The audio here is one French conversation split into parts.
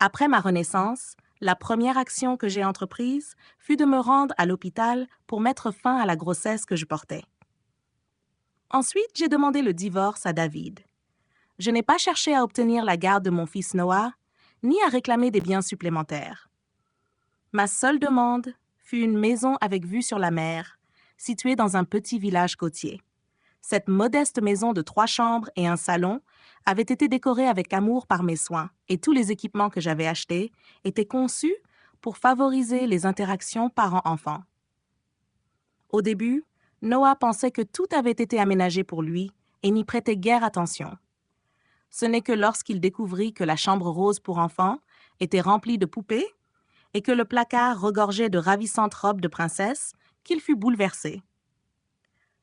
Après ma renaissance, la première action que j'ai entreprise fut de me rendre à l'hôpital pour mettre fin à la grossesse que je portais. Ensuite, j'ai demandé le divorce à David. Je n'ai pas cherché à obtenir la garde de mon fils Noah, ni à réclamer des biens supplémentaires. Ma seule demande fut une maison avec vue sur la mer, située dans un petit village côtier. Cette modeste maison de 3 chambres et un salon avait été décorée avec amour par mes soins, et tous les équipements que j'avais achetés étaient conçus pour favoriser les interactions parents-enfants. Au début, Noah pensait que tout avait été aménagé pour lui et n'y prêtait guère attention. Ce n'est que lorsqu'il découvrit que la chambre rose pour enfants était remplie de poupées et que le placard regorgeait de ravissantes robes de princesse qu'il fut bouleversé.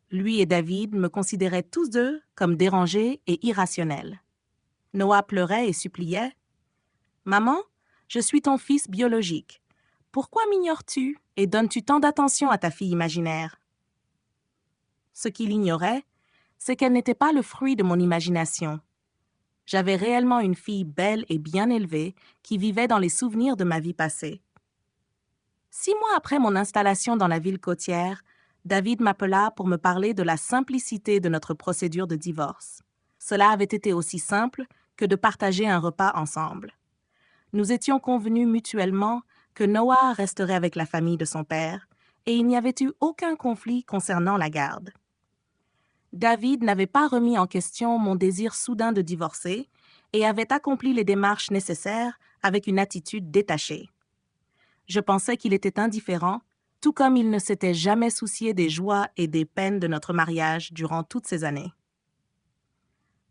Lui et David me considéraient tous deux comme dérangés et irrationnels. Noah pleurait et suppliait. « Maman, je suis ton fils biologique. Pourquoi m'ignores-tu et donnes-tu tant d'attention à ta fille imaginaire? » Ce qu'il ignorait, c'est qu'elle n'était pas le fruit de mon imagination. J'avais réellement une fille belle et bien élevée qui vivait dans les souvenirs de ma vie passée. 6 mois après mon installation dans la ville côtière, David m'appela pour me parler de la simplicité de notre procédure de divorce. Cela avait été aussi simple que de partager un repas ensemble. Nous étions convenus mutuellement que Noah resterait avec la famille de son père et il n'y avait eu aucun conflit concernant la garde. David n'avait pas remis en question mon désir soudain de divorcer et avait accompli les démarches nécessaires avec une attitude détachée. Je pensais qu'il était indifférent, tout comme il ne s'était jamais soucié des joies et des peines de notre mariage durant toutes ces années.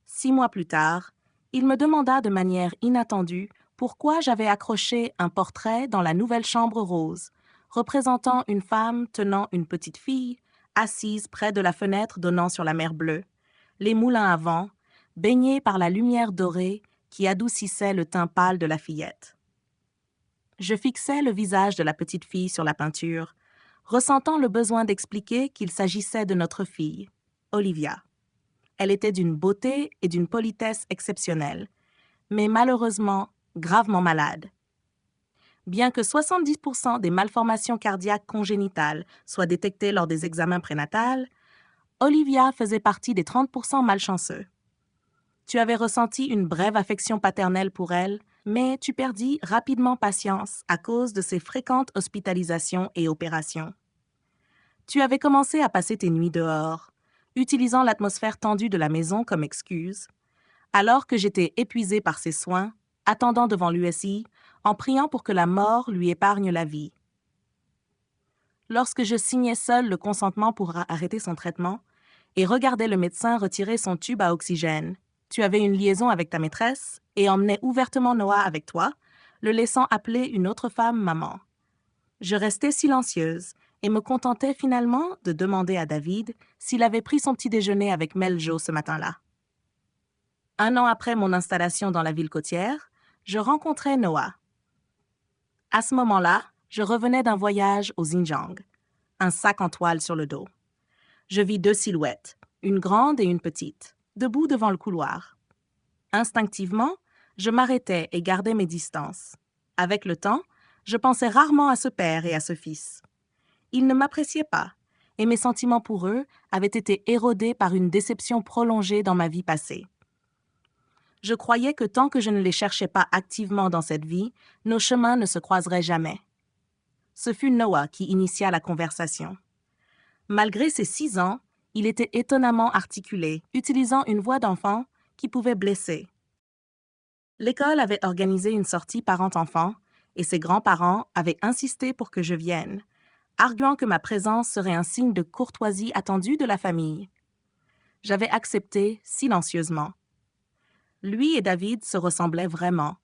6 mois plus tard, il me demanda de manière inattendue pourquoi j'avais accroché un portrait dans la nouvelle chambre rose, représentant une femme tenant une petite fille, assise près de la fenêtre donnant sur la mer Bleue, les moulins à vent, baignés par la lumière dorée qui adoucissait le teint pâle de la fillette. Je fixais le visage de la petite fille sur la peinture, ressentant le besoin d'expliquer qu'il s'agissait de notre fille, Olivia. Elle était d'une beauté et d'une politesse exceptionnelles, mais malheureusement gravement malade. Bien que 70% des malformations cardiaques congénitales soient détectées lors des examens prénatals, Olivia faisait partie des 30% malchanceux. Tu avais ressenti une brève affection paternelle pour elle, mais tu perdis rapidement patience à cause de ses fréquentes hospitalisations et opérations. Tu avais commencé à passer tes nuits dehors, utilisant l'atmosphère tendue de la maison comme excuse, alors que j'étais épuisée par ses soins, attendant devant l'USI, en priant pour que la mort lui épargne la vie. Lorsque je signais seule le consentement pour arrêter son traitement et regardais le médecin retirer son tube à oxygène, tu avais une liaison avec ta maîtresse et emmenais ouvertement Noah avec toi, le laissant appeler une autre femme maman. Je restais silencieuse et me contentais finalement de demander à David s'il avait pris son petit déjeuner avec Mel Jo ce matin-là. 1 an après mon installation dans la ville côtière, je rencontrais Noah. À ce moment-là, je revenais d'un voyage au Xinjiang, un sac en toile sur le dos. Je vis 2 silhouettes, une grande et une petite, debout devant le couloir. Instinctivement, je m'arrêtais et gardais mes distances. Avec le temps, je pensais rarement à ce père et à ce fils. Ils ne m'appréciaient pas, et mes sentiments pour eux avaient été érodés par une déception prolongée dans ma vie passée. Je croyais que tant que je ne les cherchais pas activement dans cette vie, nos chemins ne se croiseraient jamais. Ce fut Noah qui initia la conversation. Malgré ses 6 ans, il était étonnamment articulé, utilisant une voix d'enfant qui pouvait blesser. L'école avait organisé une sortie parent-enfant et ses grands-parents avaient insisté pour que je vienne, arguant que ma présence serait un signe de courtoisie attendue de la famille. J'avais accepté silencieusement. Lui et David se ressemblaient vraiment,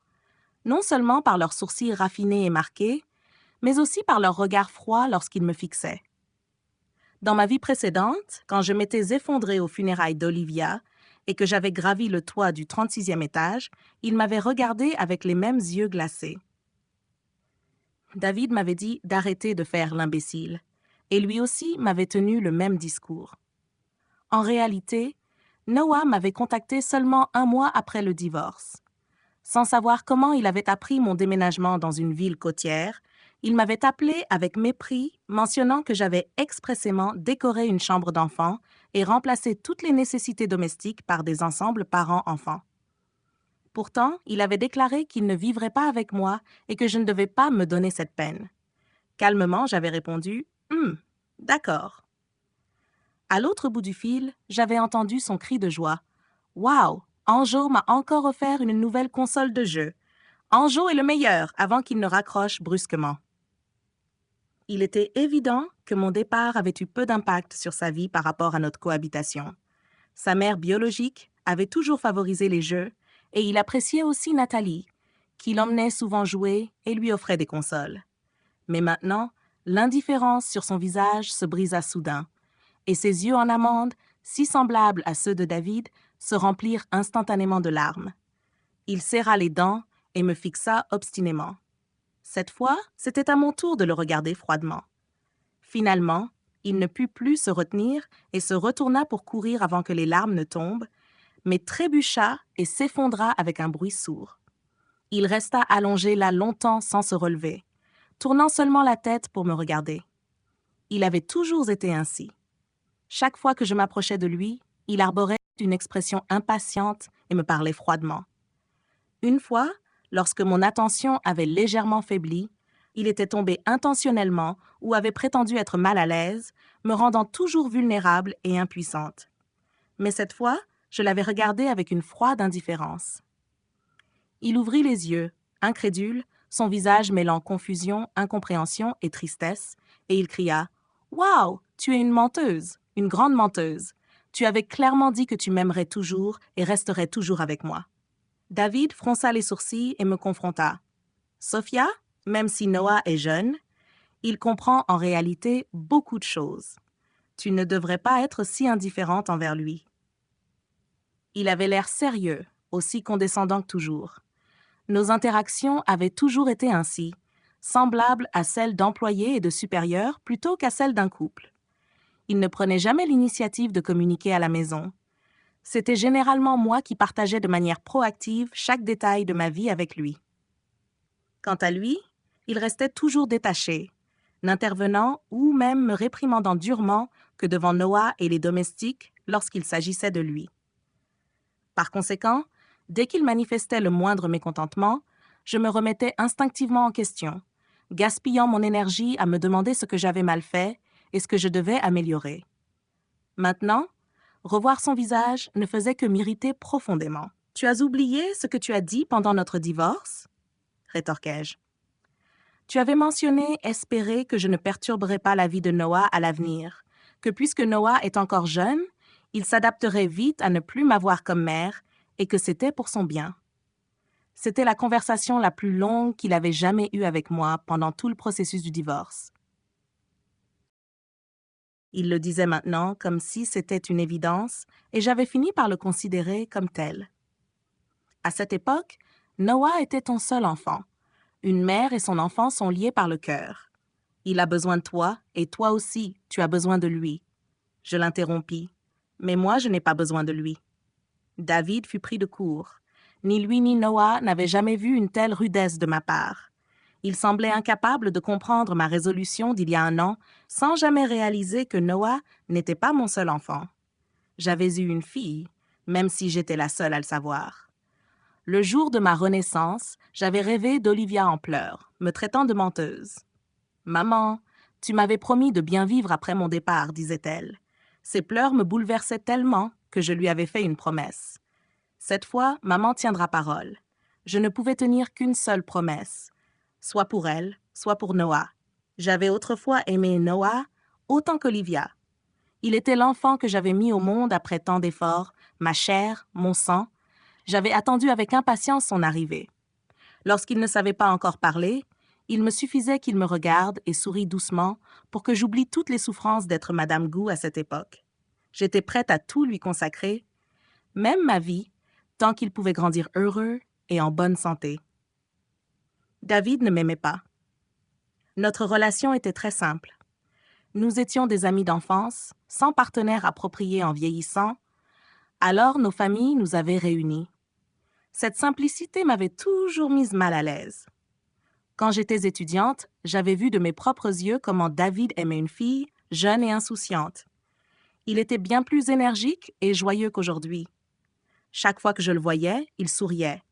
non seulement par leurs sourcils raffinés et marqués, mais aussi par leur regard froid lorsqu'ils me fixaient. Dans ma vie précédente, quand je m'étais effondrée aux funérailles d'Olivia et que j'avais gravi le toit du 36e étage, il m'avait regardée avec les mêmes yeux glacés. David m'avait dit d'arrêter de faire l'imbécile, et lui aussi m'avait tenu le même discours. En réalité, Noah m'avait contacté seulement 1 mois après le divorce. Sans savoir comment il avait appris mon déménagement dans une ville côtière, il m'avait appelé avec mépris, mentionnant que j'avais expressément décoré une chambre d'enfant et remplacé toutes les nécessités domestiques par des ensembles parents-enfants. Pourtant, il avait déclaré qu'il ne vivrait pas avec moi et que je ne devais pas me donner cette peine. Calmement, j'avais répondu « d'accord ». À l'autre bout du fil, j'avais entendu son cri de joie. « Wow! Anjo m'a encore offert une nouvelle console de jeu. Anjo est le meilleur » avant qu'il ne raccroche brusquement. Il était évident que mon départ avait eu peu d'impact sur sa vie par rapport à notre cohabitation. Sa mère biologique avait toujours favorisé les jeux et il appréciait aussi Nathalie, qui l'emmenait souvent jouer et lui offrait des consoles. Mais maintenant, l'indifférence sur son visage se brisa soudain et ses yeux en amande, si semblables à ceux de David, se remplirent instantanément de larmes. Il serra les dents et me fixa obstinément. Cette fois, c'était à mon tour de le regarder froidement. Finalement, il ne put plus se retenir et se retourna pour courir avant que les larmes ne tombent, mais trébucha et s'effondra avec un bruit sourd. Il resta allongé là longtemps sans se relever, tournant seulement la tête pour me regarder. Il avait toujours été ainsi. Chaque fois que je m'approchais de lui, il arborait une expression impatiente et me parlait froidement. Une fois, lorsque mon attention avait légèrement faibli, il était tombé intentionnellement ou avait prétendu être mal à l'aise, me rendant toujours vulnérable et impuissante. Mais cette fois, je l'avais regardé avec une froide indifférence. Il ouvrit les yeux, incrédule, son visage mêlant confusion, incompréhension et tristesse, et il cria « Waouh, tu es une menteuse, une grande menteuse. Tu avais clairement dit que tu m'aimerais toujours et resterais toujours avec moi. » David fronça les sourcils et me confronta. « Sophia, même si Noah est jeune, il comprend en réalité beaucoup de choses. Tu ne devrais pas être si indifférente envers lui. » Il avait l'air sérieux, aussi condescendant que toujours. Nos interactions avaient toujours été ainsi, semblables à celles d'employés et de supérieurs plutôt qu'à celles d'un couple. Il ne prenait jamais l'initiative de communiquer à la maison. C'était généralement moi qui partageais de manière proactive chaque détail de ma vie avec lui. Quant à lui, il restait toujours détaché, n'intervenant ou même me réprimandant durement que devant Noah et les domestiques lorsqu'il s'agissait de lui. Par conséquent, dès qu'il manifestait le moindre mécontentement, je me remettais instinctivement en question, gaspillant mon énergie à me demander ce que j'avais mal fait et ce que je devais améliorer. Maintenant, revoir son visage ne faisait que m'irriter profondément. « Tu as oublié ce que tu as dit pendant notre divorce ?» rétorquai-je. « Tu avais mentionné espérer que je ne perturberais pas la vie de Noah à l'avenir, que puisque Noah est encore jeune, il s'adapterait vite à ne plus m'avoir comme mère et que c'était pour son bien. » C'était la conversation la plus longue qu'il avait jamais eue avec moi pendant tout le processus du divorce. Il le disait maintenant comme si c'était une évidence et j'avais fini par le considérer comme tel. À cette époque, Noah était ton seul enfant. Une mère et son enfant sont liés par le cœur. Il a besoin de toi et toi aussi, tu as besoin de lui. Je l'interrompis. Mais moi, je n'ai pas besoin de lui. David fut pris de court. Ni lui ni Noah n'avaient jamais vu une telle rudesse de ma part. Il semblait incapable de comprendre ma résolution d'il y a un an, sans jamais réaliser que Noah n'était pas mon seul enfant. J'avais eu une fille, même si j'étais la seule à le savoir. Le jour de ma renaissance, j'avais rêvé d'Olivia en pleurs, me traitant de menteuse. « Maman, tu m'avais promis de bien vivre après mon départ, disait-elle. Ses pleurs me bouleversaient tellement que je lui avais fait une promesse. Cette fois, maman tiendra parole. Je ne pouvais tenir qu'une seule promesse, soit pour elle, soit pour Noah. J'avais autrefois aimé Noah autant qu'Olivia. Il était l'enfant que j'avais mis au monde après tant d'efforts, ma chair, mon sang. J'avais attendu avec impatience son arrivée. Lorsqu'il ne savait pas encore parler, il me suffisait qu'il me regarde et sourie doucement pour que j'oublie toutes les souffrances d'être Madame Gu à cette époque. J'étais prête à tout lui consacrer, même ma vie, tant qu'il pouvait grandir heureux et en bonne santé. David ne m'aimait pas. Notre relation était très simple. Nous étions des amis d'enfance, sans partenaire approprié en vieillissant, alors nos familles nous avaient réunis. Cette simplicité m'avait toujours mise mal à l'aise. Quand j'étais étudiante, j'avais vu de mes propres yeux comment David aimait une fille jeune et insouciante. Il était bien plus énergique et joyeux qu'aujourd'hui. Chaque fois que je le voyais, il souriait.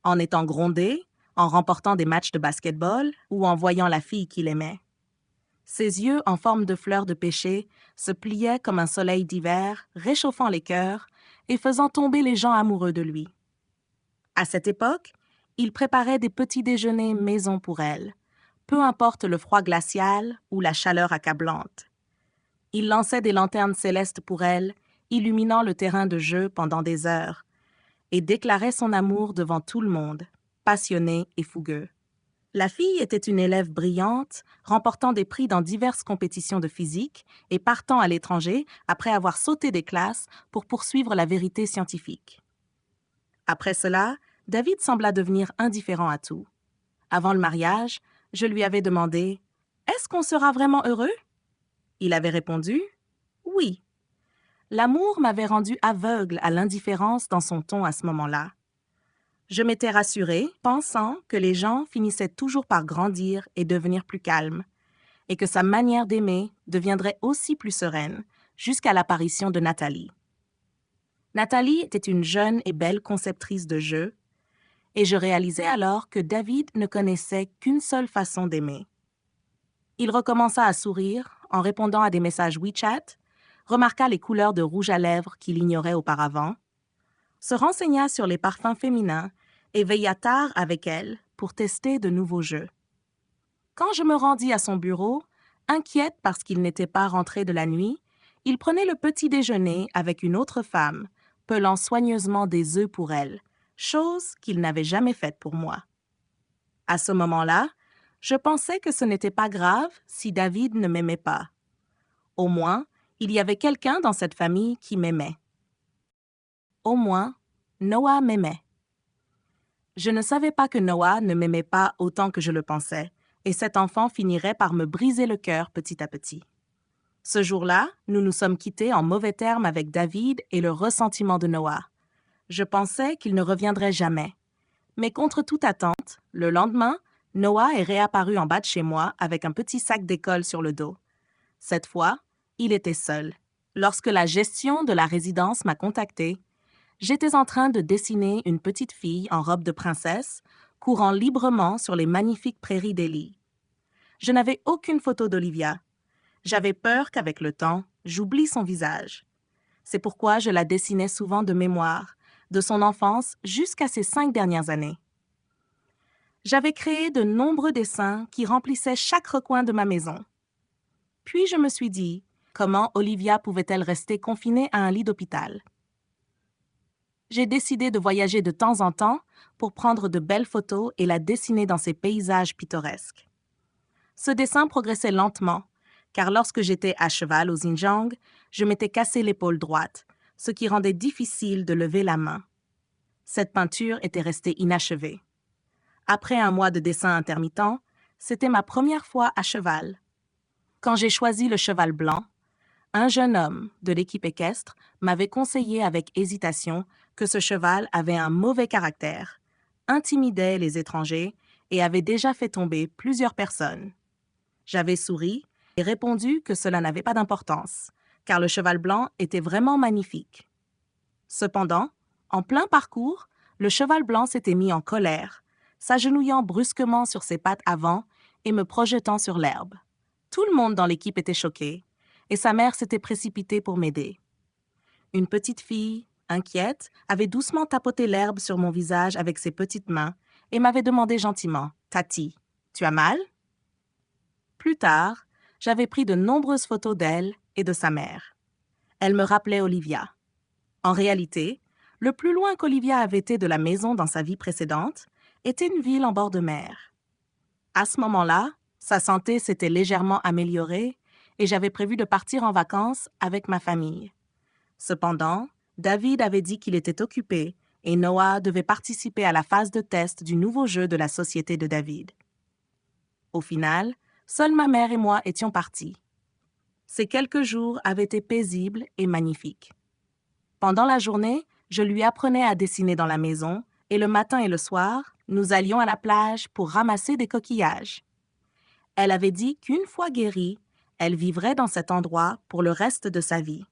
En étant grondé, en remportant des matchs de basket-ball ou en voyant la fille qu'il aimait. Ses yeux en forme de fleurs de pêcher se pliaient comme un soleil d'hiver, réchauffant les cœurs et faisant tomber les gens amoureux de lui. À cette époque, il préparait des petits déjeuners maison pour elle, peu importe le froid glacial ou la chaleur accablante. Il lançait des lanternes célestes pour elle, illuminant le terrain de jeu pendant des heures, et déclarait son amour devant tout le monde, passionné et fougueux. La fille était une élève brillante, remportant des prix dans diverses compétitions de physique et partant à l'étranger après avoir sauté des classes pour poursuivre la vérité scientifique. Après cela, David sembla devenir indifférent à tout. Avant le mariage, je lui avais demandé « Est-ce qu'on sera vraiment heureux ?» Il avait répondu « Oui ». L'amour m'avait rendu aveugle à l'indifférence dans son ton à ce moment-là. Je m'étais rassurée, pensant que les gens finissaient toujours par grandir et devenir plus calmes, et que sa manière d'aimer deviendrait aussi plus sereine, jusqu'à l'apparition de Nathalie. Nathalie était une jeune et belle conceptrice de jeux, et je réalisais alors que David ne connaissait qu'une seule façon d'aimer. Il recommença à sourire en répondant à des messages WeChat, remarqua les couleurs de rouge à lèvres qu'il ignorait auparavant, se renseigna sur les parfums féminins et veilla tard avec elle pour tester de nouveaux jeux. Quand je me rendis à son bureau, inquiète parce qu'il n'était pas rentré de la nuit, il prenait le petit déjeuner avec une autre femme, pelant soigneusement des œufs pour elle, chose qu'il n'avait jamais faite pour moi. À ce moment-là, je pensais que ce n'était pas grave si David ne m'aimait pas. Au moins, il y avait quelqu'un dans cette famille qui m'aimait. Au moins, Noah m'aimait. Je ne savais pas que Noah ne m'aimait pas autant que je le pensais, et cet enfant finirait par me briser le cœur petit à petit. Ce jour-là, nous nous sommes quittés en mauvais termes avec David et le ressentiment de Noah. Je pensais qu'il ne reviendrait jamais. Mais contre toute attente, le lendemain, Noah est réapparu en bas de chez moi avec un petit sac d'école sur le dos. Cette fois, il était seul. Lorsque la gestion de la résidence m'a contacté, j'étais en train de dessiner une petite fille en robe de princesse, courant librement sur les magnifiques prairies d'Élie. Je n'avais aucune photo d'Olivia. J'avais peur qu'avec le temps, j'oublie son visage. C'est pourquoi je la dessinais souvent de mémoire, de son enfance jusqu'à ses 5 dernières années. J'avais créé de nombreux dessins qui remplissaient chaque recoin de ma maison. Puis je me suis dit, comment Olivia pouvait-elle rester confinée à un lit d'hôpital? J'ai décidé de voyager de temps en temps pour prendre de belles photos et la dessiner dans ces paysages pittoresques. Ce dessin progressait lentement, car lorsque j'étais à cheval au Xinjiang, je m'étais cassé l'épaule droite, ce qui rendait difficile de lever la main. Cette peinture était restée inachevée. Après un mois de dessin intermittent, c'était ma première fois à cheval. Quand j'ai choisi le cheval blanc, un jeune homme de l'équipe équestre m'avait conseillé avec hésitation que ce cheval avait un mauvais caractère, intimidait les étrangers et avait déjà fait tomber plusieurs personnes. J'avais souri et répondu que cela n'avait pas d'importance, car le cheval blanc était vraiment magnifique. Cependant, en plein parcours, le cheval blanc s'était mis en colère, s'agenouillant brusquement sur ses pattes avant et me projetant sur l'herbe. Tout le monde dans l'équipe était choqué, et sa mère s'était précipitée pour m'aider. Une petite fille, inquiète, avait doucement tapoté l'herbe sur mon visage avec ses petites mains et m'avait demandé gentiment « Tati, tu as mal ?» Plus tard, j'avais pris de nombreuses photos d'elle et de sa mère. Elle me rappelait Olivia. En réalité, le plus loin qu'Olivia avait été de la maison dans sa vie précédente était une ville en bord de mer. À ce moment-là, sa santé s'était légèrement améliorée et j'avais prévu de partir en vacances avec ma famille. Cependant, David avait dit qu'il était occupé et Noah devait participer à la phase de test du nouveau jeu de la société de David. Au final, seule ma mère et moi étions partis. Ces quelques jours avaient été paisibles et magnifiques. Pendant la journée, je lui apprenais à dessiner dans la maison et le matin et le soir, nous allions à la plage pour ramasser des coquillages. Elle avait dit qu'une fois guérie, elle vivrait dans cet endroit pour le reste de sa vie.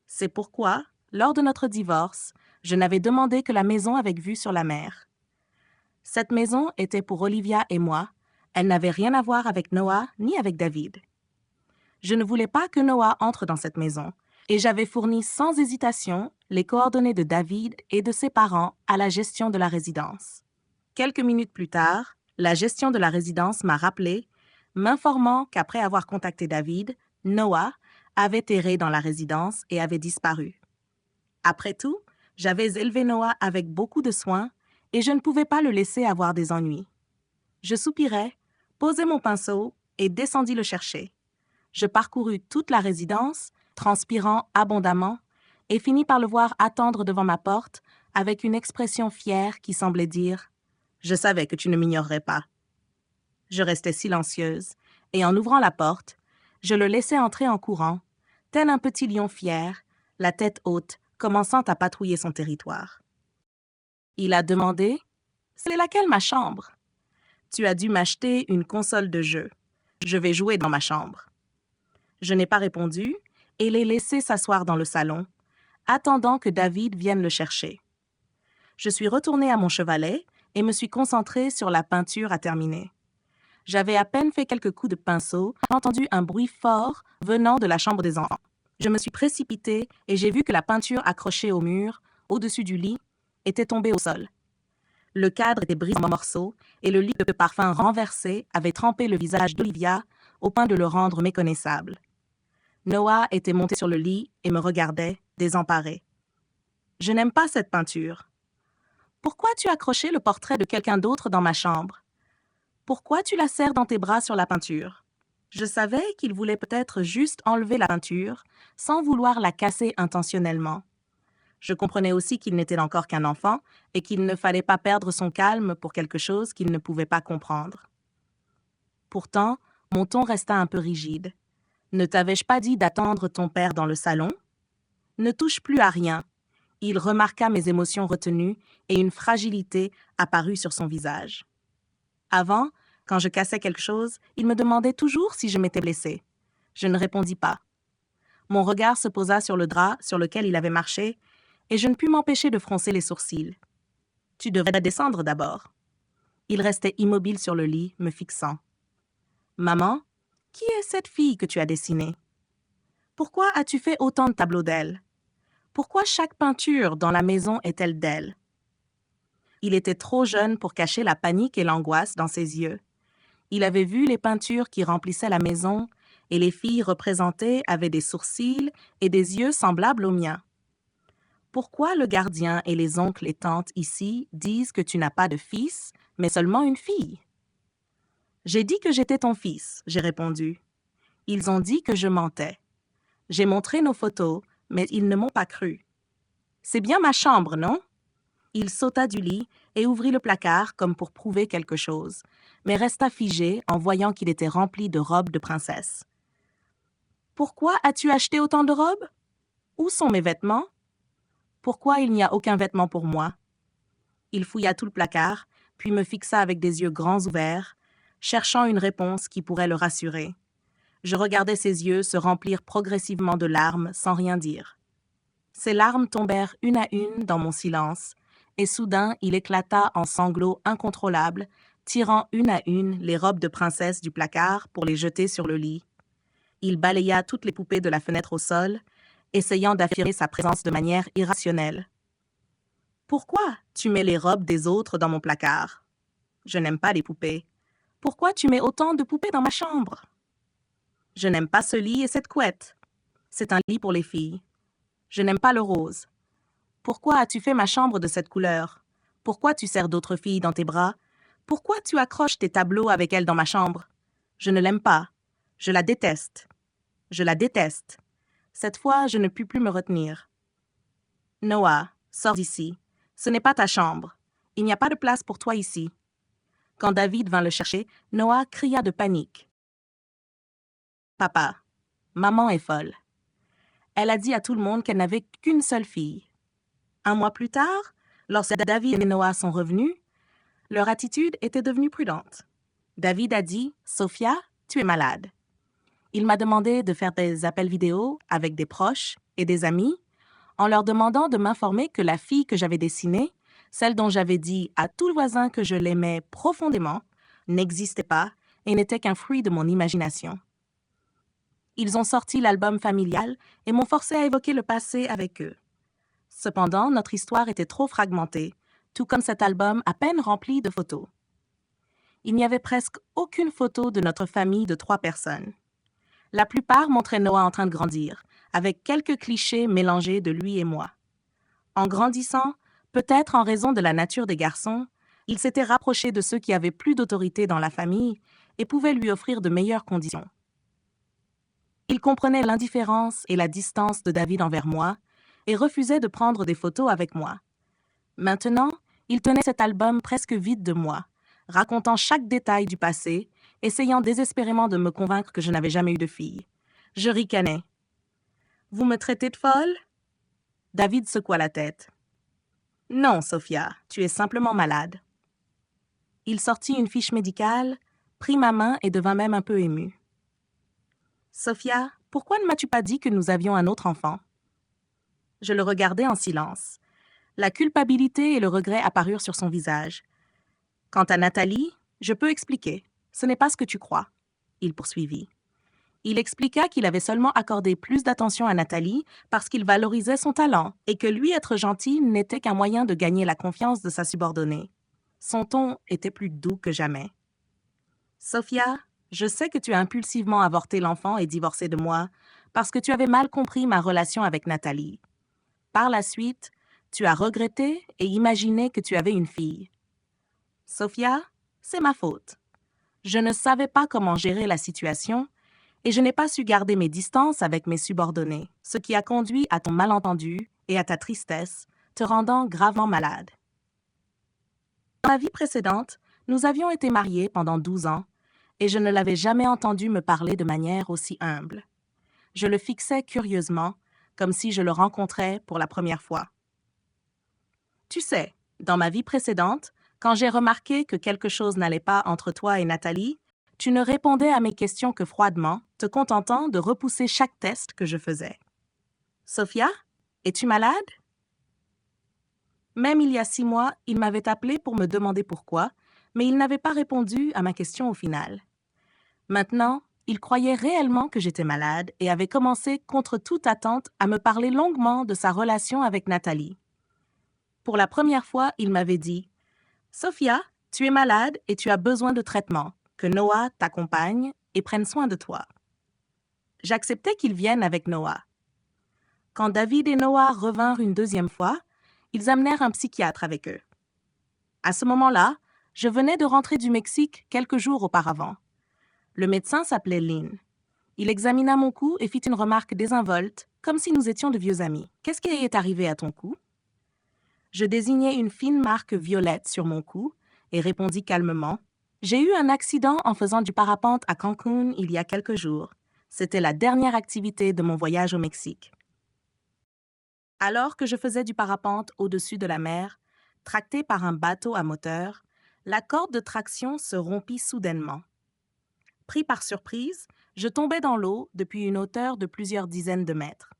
C'est pourquoi, lors de notre divorce, je n'avais demandé que la maison avec vue sur la mer. Cette maison était pour Olivia et moi. Elle n'avait rien à voir avec Noah ni avec David. Je ne voulais pas que Noah entre dans cette maison, et j'avais fourni sans hésitation les coordonnées de David et de ses parents à la gestion de la résidence. Quelques minutes plus tard, la gestion de la résidence m'a rappelé, m'informant qu'après avoir contacté David, Noah avait erré dans la résidence et avait disparu. Après tout, j'avais élevé Noah avec beaucoup de soin et je ne pouvais pas le laisser avoir des ennuis. Je soupirai, posai mon pinceau et descendis le chercher. Je parcourus toute la résidence, transpirant abondamment, et finis par le voir attendre devant ma porte avec une expression fière qui semblait dire « Je savais que tu ne m'ignorerais pas ». Je restais silencieuse, et en ouvrant la porte, je le laissai entrer en courant, tel un petit lion fier, la tête haute, commençant à patrouiller son territoire. Il a demandé « C'est laquelle ma chambre ?»« Tu as dû m'acheter une console de jeu. Je vais jouer dans ma chambre. » Je n'ai pas répondu et l'ai laissé s'asseoir dans le salon, attendant que David vienne le chercher. Je suis retournée à mon chevalet et me suis concentrée sur la peinture à terminer. J'avais à peine fait quelques coups de pinceau, j'ai entendu un bruit fort venant de la chambre des enfants. Je me suis précipitée et j'ai vu que la peinture accrochée au mur, au-dessus du lit, était tombée au sol. Le cadre était brisé en morceaux et le liquide de parfum renversé avait trempé le visage d'Olivia au point de le rendre méconnaissable. Noah était monté sur le lit et me regardait, désemparé. « Je n'aime pas cette peinture. Pourquoi tu as accroché le portrait de quelqu'un d'autre dans ma chambre? Pourquoi tu la serres dans tes bras sur la peinture? » Je savais qu'il voulait peut-être juste enlever la peinture, sans vouloir la casser intentionnellement. Je comprenais aussi qu'il n'était encore qu'un enfant et qu'il ne fallait pas perdre son calme pour quelque chose qu'il ne pouvait pas comprendre. Pourtant, mon ton resta un peu rigide. Ne t'avais-je pas dit d'attendre ton père dans le salon? Ne touche plus à rien. Il remarqua mes émotions retenues et une fragilité apparut sur son visage. Avant, quand je cassais quelque chose, il me demandait toujours si je m'étais blessée. Je ne répondis pas. Mon regard se posa sur le drap sur lequel il avait marché et je ne pus m'empêcher de froncer les sourcils. « Tu devrais descendre d'abord. » Il restait immobile sur le lit, me fixant. « Maman, qui est cette fille que tu as dessinée? Pourquoi as-tu fait autant de tableaux d'elle? Pourquoi chaque peinture dans la maison est-elle d'elle? » Il était trop jeune pour cacher la panique et l'angoisse dans ses yeux. Il avait vu les peintures qui remplissaient la maison et les filles représentées avaient des sourcils et des yeux semblables aux miens. Pourquoi le gardien et les oncles et tantes ici disent que tu n'as pas de fils, mais seulement une fille? J'ai dit que j'étais ton fils, j'ai répondu. Ils ont dit que je mentais. J'ai montré nos photos, mais ils ne m'ont pas cru. C'est bien ma chambre, non? Il sauta du lit et ouvrit le placard comme pour prouver quelque chose, mais resta figé en voyant qu'il était rempli de robes de princesse. Pourquoi as-tu acheté autant de robes? Où sont mes vêtements? Pourquoi il n'y a aucun vêtement pour moi? Il fouilla tout le placard, puis me fixa avec des yeux grands ouverts, cherchant une réponse qui pourrait le rassurer. Je regardais ses yeux se remplir progressivement de larmes sans rien dire. Ces larmes tombèrent une à une dans mon silence, et soudain il éclata en sanglots incontrôlables, tirant une à une les robes de princesse du placard pour les jeter sur le lit. Il balaya toutes les poupées de la fenêtre au sol, essayant d'affirmer sa présence de manière irrationnelle. « Pourquoi tu mets les robes des autres dans mon placard? Je n'aime pas les poupées. Pourquoi tu mets autant de poupées dans ma chambre? Je n'aime pas ce lit et cette couette. C'est un lit pour les filles. Je n'aime pas le rose. Pourquoi as-tu fait ma chambre de cette couleur? Pourquoi tu serres d'autres filles dans tes bras? Pourquoi tu accroches tes tableaux avec elles dans ma chambre? Je ne l'aime pas. Je la déteste. Je la déteste. » Cette fois, je ne pus plus me retenir. « Noah, sors d'ici. Ce n'est pas ta chambre. Il n'y a pas de place pour toi ici. » Quand David vint le chercher, Noah cria de panique. « Papa, maman est folle. Elle a dit à tout le monde qu'elle n'avait qu'une seule fille. » Un mois plus tard, Lorsque David et Noah sont revenus, leur attitude était devenue prudente. David a dit « Sophia, tu es malade ». Il m'a demandé de faire des appels vidéo avec des proches et des amis en leur demandant de m'informer que la fille que j'avais dessinée, celle dont j'avais dit à tout le voisin que je l'aimais profondément, n'existait pas et n'était qu'un fruit de mon imagination. Ils ont sorti l'album familial et m'ont forcé à évoquer le passé avec eux. Cependant, notre histoire était trop fragmentée, tout comme cet album à peine rempli de photos. Il n'y avait presque aucune photo de notre famille de 3 personnes. La plupart montraient Noah en train de grandir, avec quelques clichés mélangés de lui et moi. En grandissant, peut-être en raison de la nature des garçons, il s'était rapproché de ceux qui avaient plus d'autorité dans la famille et pouvaient lui offrir de meilleures conditions. Il comprenait l'indifférence et la distance de David envers moi et refusait de prendre des photos avec moi. Maintenant, il tenait cet album presque vide de moi, racontant chaque détail du passé, essayant désespérément de me convaincre que je n'avais jamais eu de fille. Je ricanais. « Vous me traitez de folle ?» David secoua la tête. « Non, Sophia, tu es simplement malade. » Il sortit une fiche médicale, prit ma main et devint même un peu ému. « Sophia, pourquoi ne m'as-tu pas dit que nous avions un autre enfant ?» Je le regardais en silence. La culpabilité et le regret apparurent sur son visage. « Quant à Nathalie, je peux expliquer. Ce n'est pas ce que tu crois. » Il poursuivit. Il expliqua qu'il avait seulement accordé plus d'attention à Nathalie parce qu'il valorisait son talent et que lui être gentil n'était qu'un moyen de gagner la confiance de sa subordonnée. Son ton était plus doux que jamais. « Sophia, je sais que tu as impulsivement avorté l'enfant et divorcé de moi parce que tu avais mal compris ma relation avec Nathalie. Par la suite, tu as regretté et imaginé que tu avais une fille. Sophia, c'est ma faute. Je ne savais pas comment gérer la situation et je n'ai pas su garder mes distances avec mes subordonnés, ce qui a conduit à ton malentendu et à ta tristesse, te rendant gravement malade. Dans ma vie précédente, nous avions été mariés pendant 12 ans et je ne l'avais jamais entendu me parler de manière aussi humble. Je le fixais curieusement, comme si je le rencontrais pour la première fois. Tu sais, dans ma vie précédente, quand j'ai remarqué que quelque chose n'allait pas entre toi et Nathalie, tu ne répondais à mes questions que froidement, te contentant de repousser chaque test que je faisais. Sophia, es-tu malade? Même il y a 6 mois, il m'avait appelé pour me demander pourquoi, mais il n'avait pas répondu à ma question au final. Maintenant, il croyait réellement que j'étais malade et avait commencé, contre toute attente, à me parler longuement de sa relation avec Nathalie. Pour la première fois, il m'avait dit « Sophia, tu es malade et tu as besoin de traitement, que Noah t'accompagne et prenne soin de toi. » J'acceptais qu'il vienne avec Noah. Quand David et Noah revinrent une deuxième fois, ils amenèrent un psychiatre avec eux. À ce moment-là, je venais de rentrer du Mexique quelques jours auparavant. Le médecin s'appelait Lynn. Il examina mon cou et fit une remarque désinvolte, comme si nous étions de vieux amis. « Qu'est-ce qui est arrivé à ton cou ?» Je désignai une fine marque violette sur mon cou et répondis calmement « J'ai eu un accident en faisant du parapente à Cancun il y a quelques jours. C'était la dernière activité de mon voyage au Mexique. » Alors que je faisais du parapente au-dessus de la mer, tracté par un bateau à moteur, la corde de traction se rompit soudainement. Pris par surprise, je tombais dans l'eau depuis une hauteur de plusieurs dizaines de mètres.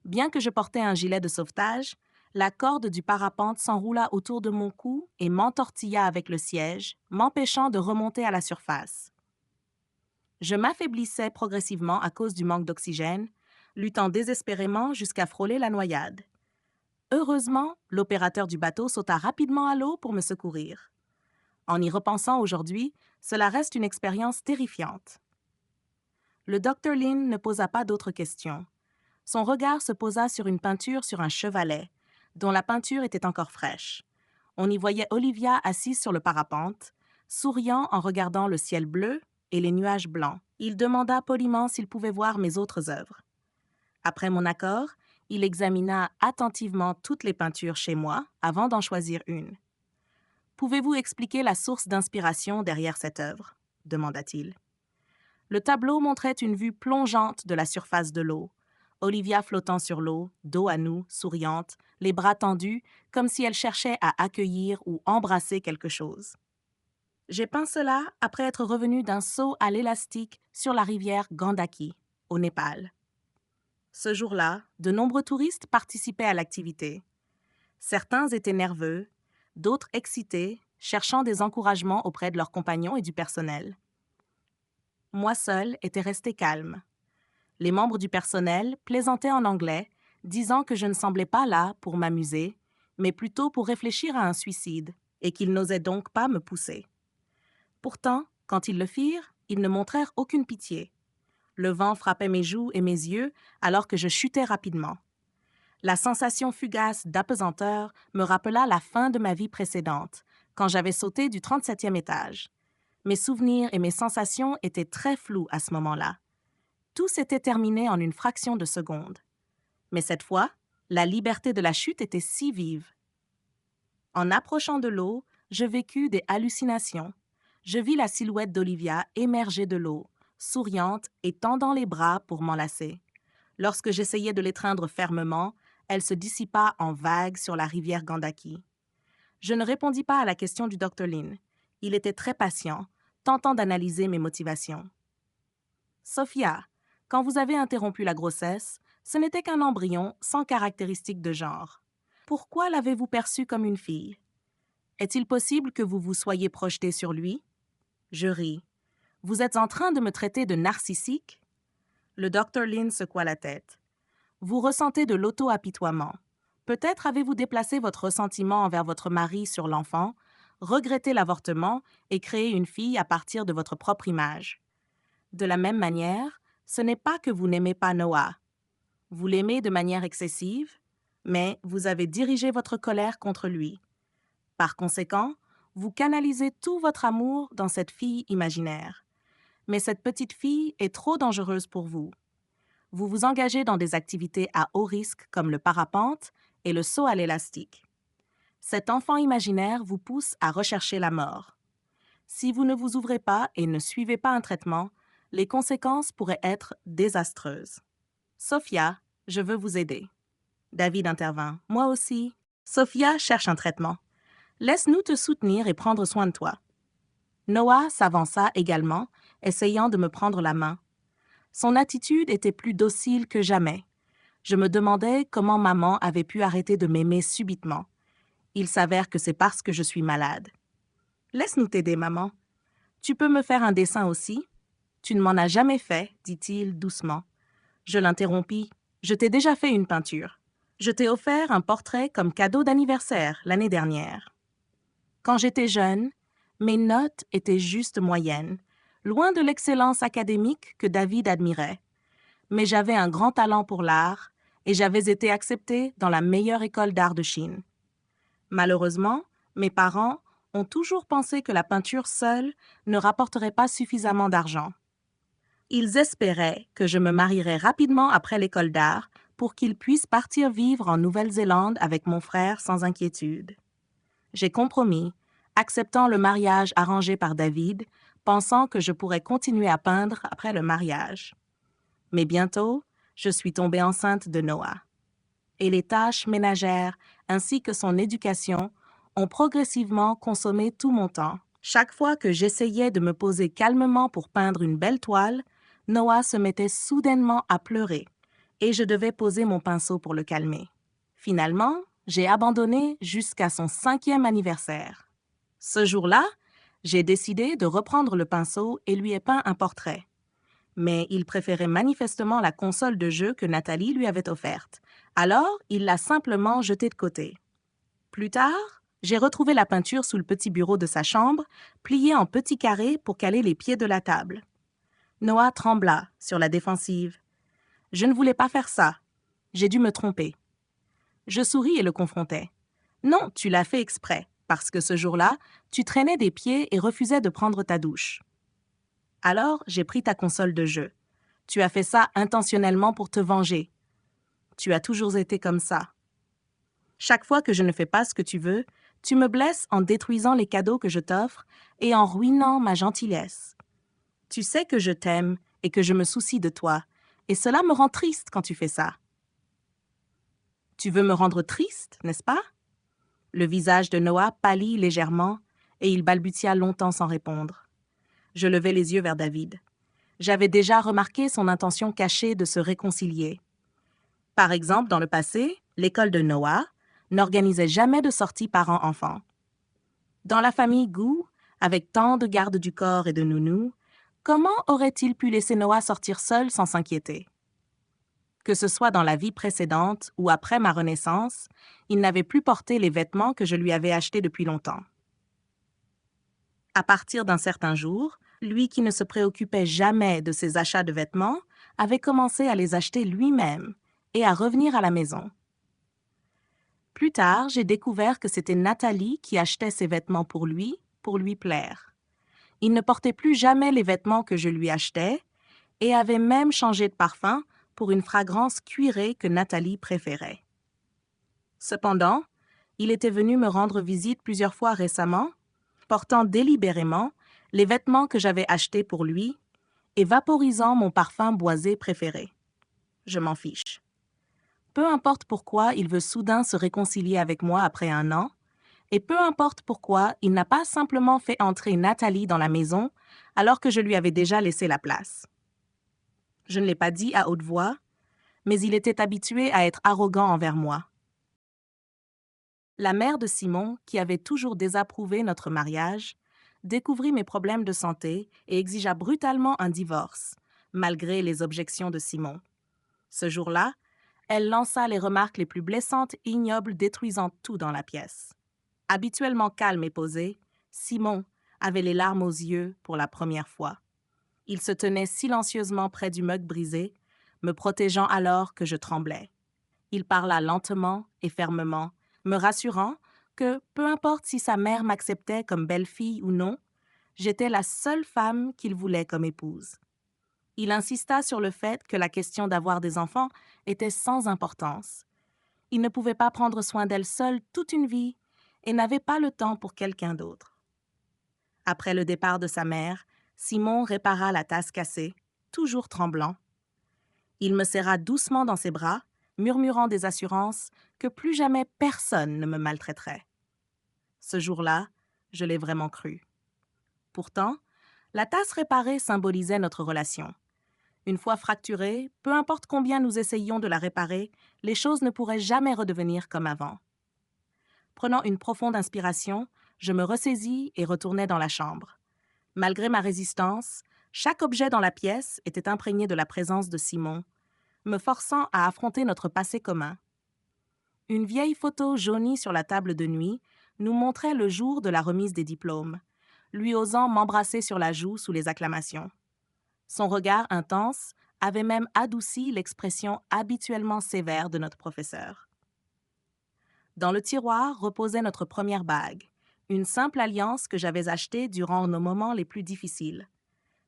Bien que je portais un gilet de sauvetage, la corde du parapente s'enroula autour de mon cou et m'entortilla avec le siège, m'empêchant de remonter à la surface. Je m'affaiblissais progressivement à cause du manque d'oxygène, luttant désespérément jusqu'à frôler la noyade. Heureusement, l'opérateur du bateau sauta rapidement à l'eau pour me secourir. En y repensant aujourd'hui, cela reste une expérience terrifiante. Le Dr Lynn ne posa pas d'autres questions. Son regard se posa sur une peinture sur un chevalet, dont la peinture était encore fraîche. On y voyait Olivia assise sur le parapente, souriant en regardant le ciel bleu et les nuages blancs. Il demanda poliment s'il pouvait voir mes autres œuvres. Après mon accord, il examina attentivement toutes les peintures chez moi avant d'en choisir une. « Pouvez-vous expliquer la source d'inspiration derrière cette œuvre ?» demanda-t-il. Le tableau montrait une vue plongeante de la surface de l'eau. Olivia flottant sur l'eau, dos à nous, souriante, les bras tendus, comme si elle cherchait à accueillir ou embrasser quelque chose. J'ai peint cela après être revenue d'un saut à l'élastique sur la rivière Gandaki, au Népal. Ce jour-là, de nombreux touristes participaient à l'activité. Certains étaient nerveux, d'autres excités, cherchant des encouragements auprès de leurs compagnons et du personnel. Moi seule étais restée calme. Les membres du personnel plaisantaient en anglais, disant que je ne semblais pas là pour m'amuser, mais plutôt pour réfléchir à un suicide, et qu'ils n'osaient donc pas me pousser. Pourtant, quand ils le firent, ils ne montrèrent aucune pitié. Le vent frappait mes joues et mes yeux alors que je chutais rapidement. La sensation fugace d'apesanteur me rappela la fin de ma vie précédente, quand j'avais sauté du 37e étage. Mes souvenirs et mes sensations étaient très flous à ce moment-là. Tout s'était terminé en une fraction de seconde. Mais cette fois, la liberté de la chute était si vive. En approchant de l'eau, je vécus des hallucinations. Je vis la silhouette d'Olivia émerger de l'eau, souriante et tendant les bras pour m'enlacer. Lorsque j'essayais de l'étreindre fermement, elle se dissipa en vagues sur la rivière Gandaki. Je ne répondis pas à la question du Dr Lin. Il était très patient, tentant d'analyser mes motivations. Sophia, quand vous avez interrompu la grossesse, ce n'était qu'un embryon sans caractéristiques de genre. Pourquoi l'avez-vous perçu comme une fille? Est-il possible que vous vous soyez projeté sur lui? Je ris. Vous êtes en train de me traiter de narcissique? Le Dr Lin secoua la tête. Vous ressentez de l'auto-apitoiement. Peut-être avez-vous déplacé votre ressentiment envers votre mari sur l'enfant, regretté l'avortement et créé une fille à partir de votre propre image. De la même manière, ce n'est pas que vous n'aimez pas Noah. Vous l'aimez de manière excessive, mais vous avez dirigé votre colère contre lui. Par conséquent, vous canalisez tout votre amour dans cette fille imaginaire. Mais cette petite fille est trop dangereuse pour vous. Vous vous engagez dans des activités à haut risque comme le parapente et le saut à l'élastique. Cet enfant imaginaire vous pousse à rechercher la mort. Si vous ne vous ouvrez pas et ne suivez pas un traitement, les conséquences pourraient être désastreuses. Sophia, je veux vous aider. David intervint. Moi aussi. Sophia cherche un traitement. Laisse-nous te soutenir et prendre soin de toi. Noah s'avança également, essayant de me prendre la main. Son attitude était plus docile que jamais. Je me demandais comment maman avait pu arrêter de m'aimer subitement. Il s'avère que c'est parce que je suis malade. Laisse-nous t'aider, maman. Tu peux me faire un dessin aussi? Tu ne m'en as jamais fait, dit-il doucement. Je l'interrompis. Je t'ai déjà fait une peinture. Je t'ai offert un portrait comme cadeau d'anniversaire l'année dernière. Quand j'étais jeune, mes notes étaient juste moyennes, loin de l'excellence académique que David admirait. Mais j'avais un grand talent pour l'art et j'avais été acceptée dans la meilleure école d'art de Chine. Malheureusement, mes parents ont toujours pensé que la peinture seule ne rapporterait pas suffisamment d'argent. Ils espéraient que je me marierais rapidement après l'école d'art pour qu'ils puissent partir vivre en Nouvelle-Zélande avec mon frère sans inquiétude. J'ai compromis, acceptant le mariage arrangé par David, pensant que je pourrais continuer à peindre après le mariage. Mais bientôt, je suis tombée enceinte de Noah. Et les tâches ménagères ainsi que son éducation ont progressivement consommé tout mon temps. Chaque fois que j'essayais de me poser calmement pour peindre une belle toile, Noah se mettait soudainement à pleurer et je devais poser mon pinceau pour le calmer. Finalement, j'ai abandonné jusqu'à son 5e anniversaire. Ce jour-là, j'ai décidé de reprendre le pinceau et lui ai peint un portrait. Mais il préférait manifestement la console de jeu que Nathalie lui avait offerte. Alors, il l'a simplement jetée de côté. Plus tard, j'ai retrouvé la peinture sous le petit bureau de sa chambre, pliée en petits carrés pour caler les pieds de la table. Noah trembla, sur la défensive. « Je ne voulais pas faire ça. J'ai dû me tromper. » Je souris et le confrontai. « Non, tu l'as fait exprès, parce que ce jour-là, tu traînais des pieds et refusais de prendre ta douche. » Alors, j'ai pris ta console de jeu. Tu as fait ça intentionnellement pour te venger. Tu as toujours été comme ça. Chaque fois que je ne fais pas ce que tu veux, tu me blesses en détruisant les cadeaux que je t'offre et en ruinant ma gentillesse. Tu sais que je t'aime et que je me soucie de toi, et cela me rend triste quand tu fais ça. Tu veux me rendre triste, n'est-ce pas? Le visage de Noah pâlit légèrement et il balbutia longtemps sans répondre. Je levai les yeux vers David. J'avais déjà remarqué son intention cachée de se réconcilier. Par exemple, dans le passé, l'école de Noah n'organisait jamais de sortie parents-enfants. Dans la famille Gu, avec tant de gardes du corps et de nounous, comment aurait-il pu laisser Noah sortir seul sans s'inquiéter? Que ce soit dans la vie précédente ou après ma renaissance, il n'avait plus porté les vêtements que je lui avais achetés depuis longtemps. À partir d'un certain jour, lui qui ne se préoccupait jamais de ses achats de vêtements avait commencé à les acheter lui-même et à revenir à la maison. Plus tard, j'ai découvert que c'était Nathalie qui achetait ses vêtements pour lui plaire. Il ne portait plus jamais les vêtements que je lui achetais et avait même changé de parfum pour une fragrance cuirée que Nathalie préférait. Cependant, il était venu me rendre visite plusieurs fois récemment, portant délibérément les vêtements que j'avais achetés pour lui et vaporisant mon parfum boisé préféré. Je m'en fiche. Peu importe pourquoi il veut soudain se réconcilier avec moi après 1 an, et peu importe pourquoi il n'a pas simplement fait entrer Nathalie dans la maison alors que je lui avais déjà laissé la place. Je ne l'ai pas dit à haute voix, mais il était habitué à être arrogant envers moi. La mère de Simon, qui avait toujours désapprouvé notre mariage, découvrit mes problèmes de santé et exigea brutalement un divorce, malgré les objections de Simon. Ce jour-là, elle lança les remarques les plus blessantes et ignobles, détruisant tout dans la pièce. Habituellement calme et posé, Simon avait les larmes aux yeux pour la première fois. Il se tenait silencieusement près du mug brisé, me protégeant alors que je tremblais. Il parla lentement et fermement, me rassurant que, peu importe si sa mère m'acceptait comme belle-fille ou non, j'étais la seule femme qu'il voulait comme épouse. Il insista sur le fait que la question d'avoir des enfants était sans importance. Il ne pouvait pas prendre soin d'elle seule toute une vie et n'avait pas le temps pour quelqu'un d'autre. Après le départ de sa mère, Simon répara la tasse cassée, toujours tremblant. Il me serra doucement dans ses bras, murmurant des assurances que plus jamais personne ne me maltraiterait. Ce jour-là, je l'ai vraiment cru. Pourtant, la tasse réparée symbolisait notre relation. Une fois fracturée, peu importe combien nous essayions de la réparer, les choses ne pourraient jamais redevenir comme avant. Prenant une profonde inspiration, je me ressaisis et retournai dans la chambre. Malgré ma résistance, chaque objet dans la pièce était imprégné de la présence de Simon, me forçant à affronter notre passé commun. Une vieille photo jaunie sur la table de nuit nous montrait le jour de la remise des diplômes, lui osant m'embrasser sur la joue sous les acclamations. Son regard intense avait même adouci l'expression habituellement sévère de notre professeur. Dans le tiroir reposait notre première bague, une simple alliance que j'avais achetée durant nos moments les plus difficiles.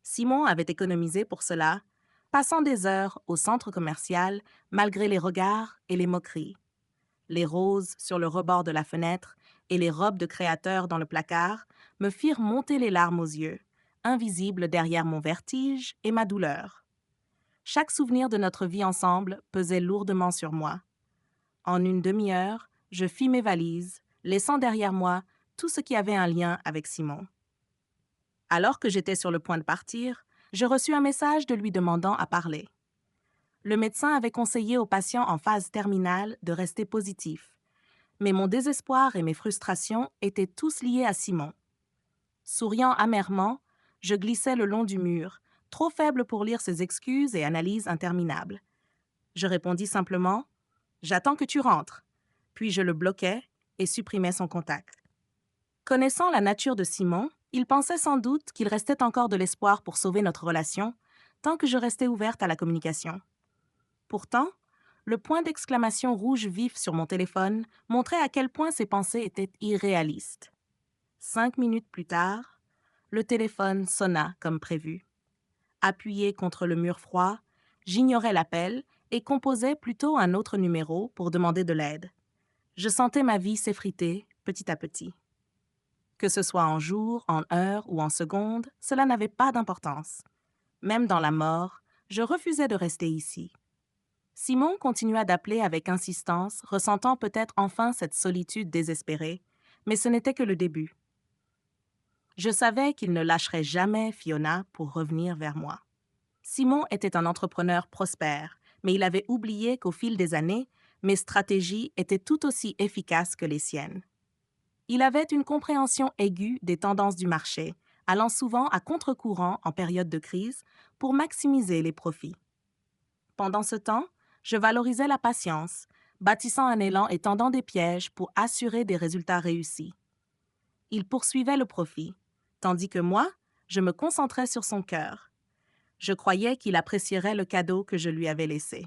Simon avait économisé pour cela, passant des heures au centre commercial malgré les regards et les moqueries. Les roses sur le rebord de la fenêtre et les robes de créateur dans le placard me firent monter les larmes aux yeux, invisibles derrière mon vertige et ma douleur. Chaque souvenir de notre vie ensemble pesait lourdement sur moi. En une demi-heure, je fis mes valises, laissant derrière moi tout ce qui avait un lien avec Simon. Alors que j'étais sur le point de partir, je reçus un message de lui demandant à parler. Le médecin avait conseillé aux patients en phase terminale de rester positifs, mais mon désespoir et mes frustrations étaient tous liés à Simon. Souriant amèrement, je glissais le long du mur, trop faible pour lire ses excuses et analyses interminables. Je répondis simplement « J'attends que tu rentres », puis je le bloquais et supprimais son contact. Connaissant la nature de Simon, il pensait sans doute qu'il restait encore de l'espoir pour sauver notre relation, tant que je restais ouverte à la communication. Pourtant, le point d'exclamation rouge vif sur mon téléphone montrait à quel point ses pensées étaient irréalistes. 5 minutes plus tard, le téléphone sonna comme prévu. Appuyé contre le mur froid, j'ignorais l'appel et composais plutôt un autre numéro pour demander de l'aide. Je sentais ma vie s'effriter petit à petit. Que ce soit en jours, en heures ou en secondes, cela n'avait pas d'importance. Même dans la mort, Je refusais de rester ici. Simon continua d'appeler avec insistance, ressentant peut-être enfin cette solitude désespérée, mais ce n'était que le début. Je savais qu'il ne lâcherait jamais Fiona pour revenir vers moi. Simon était un entrepreneur prospère, mais il avait oublié qu'au fil des années, mes stratégies étaient tout aussi efficaces que les siennes. Il avait une compréhension aiguë des tendances du marché, allant souvent à contre-courant en période de crise pour maximiser les profits. Pendant ce temps, je valorisais la patience, bâtissant un élan et tendant des pièges pour assurer des résultats réussis. Il poursuivait le profit, tandis que moi, je me concentrais sur son cœur. Je croyais qu'il apprécierait le cadeau que je lui avais laissé.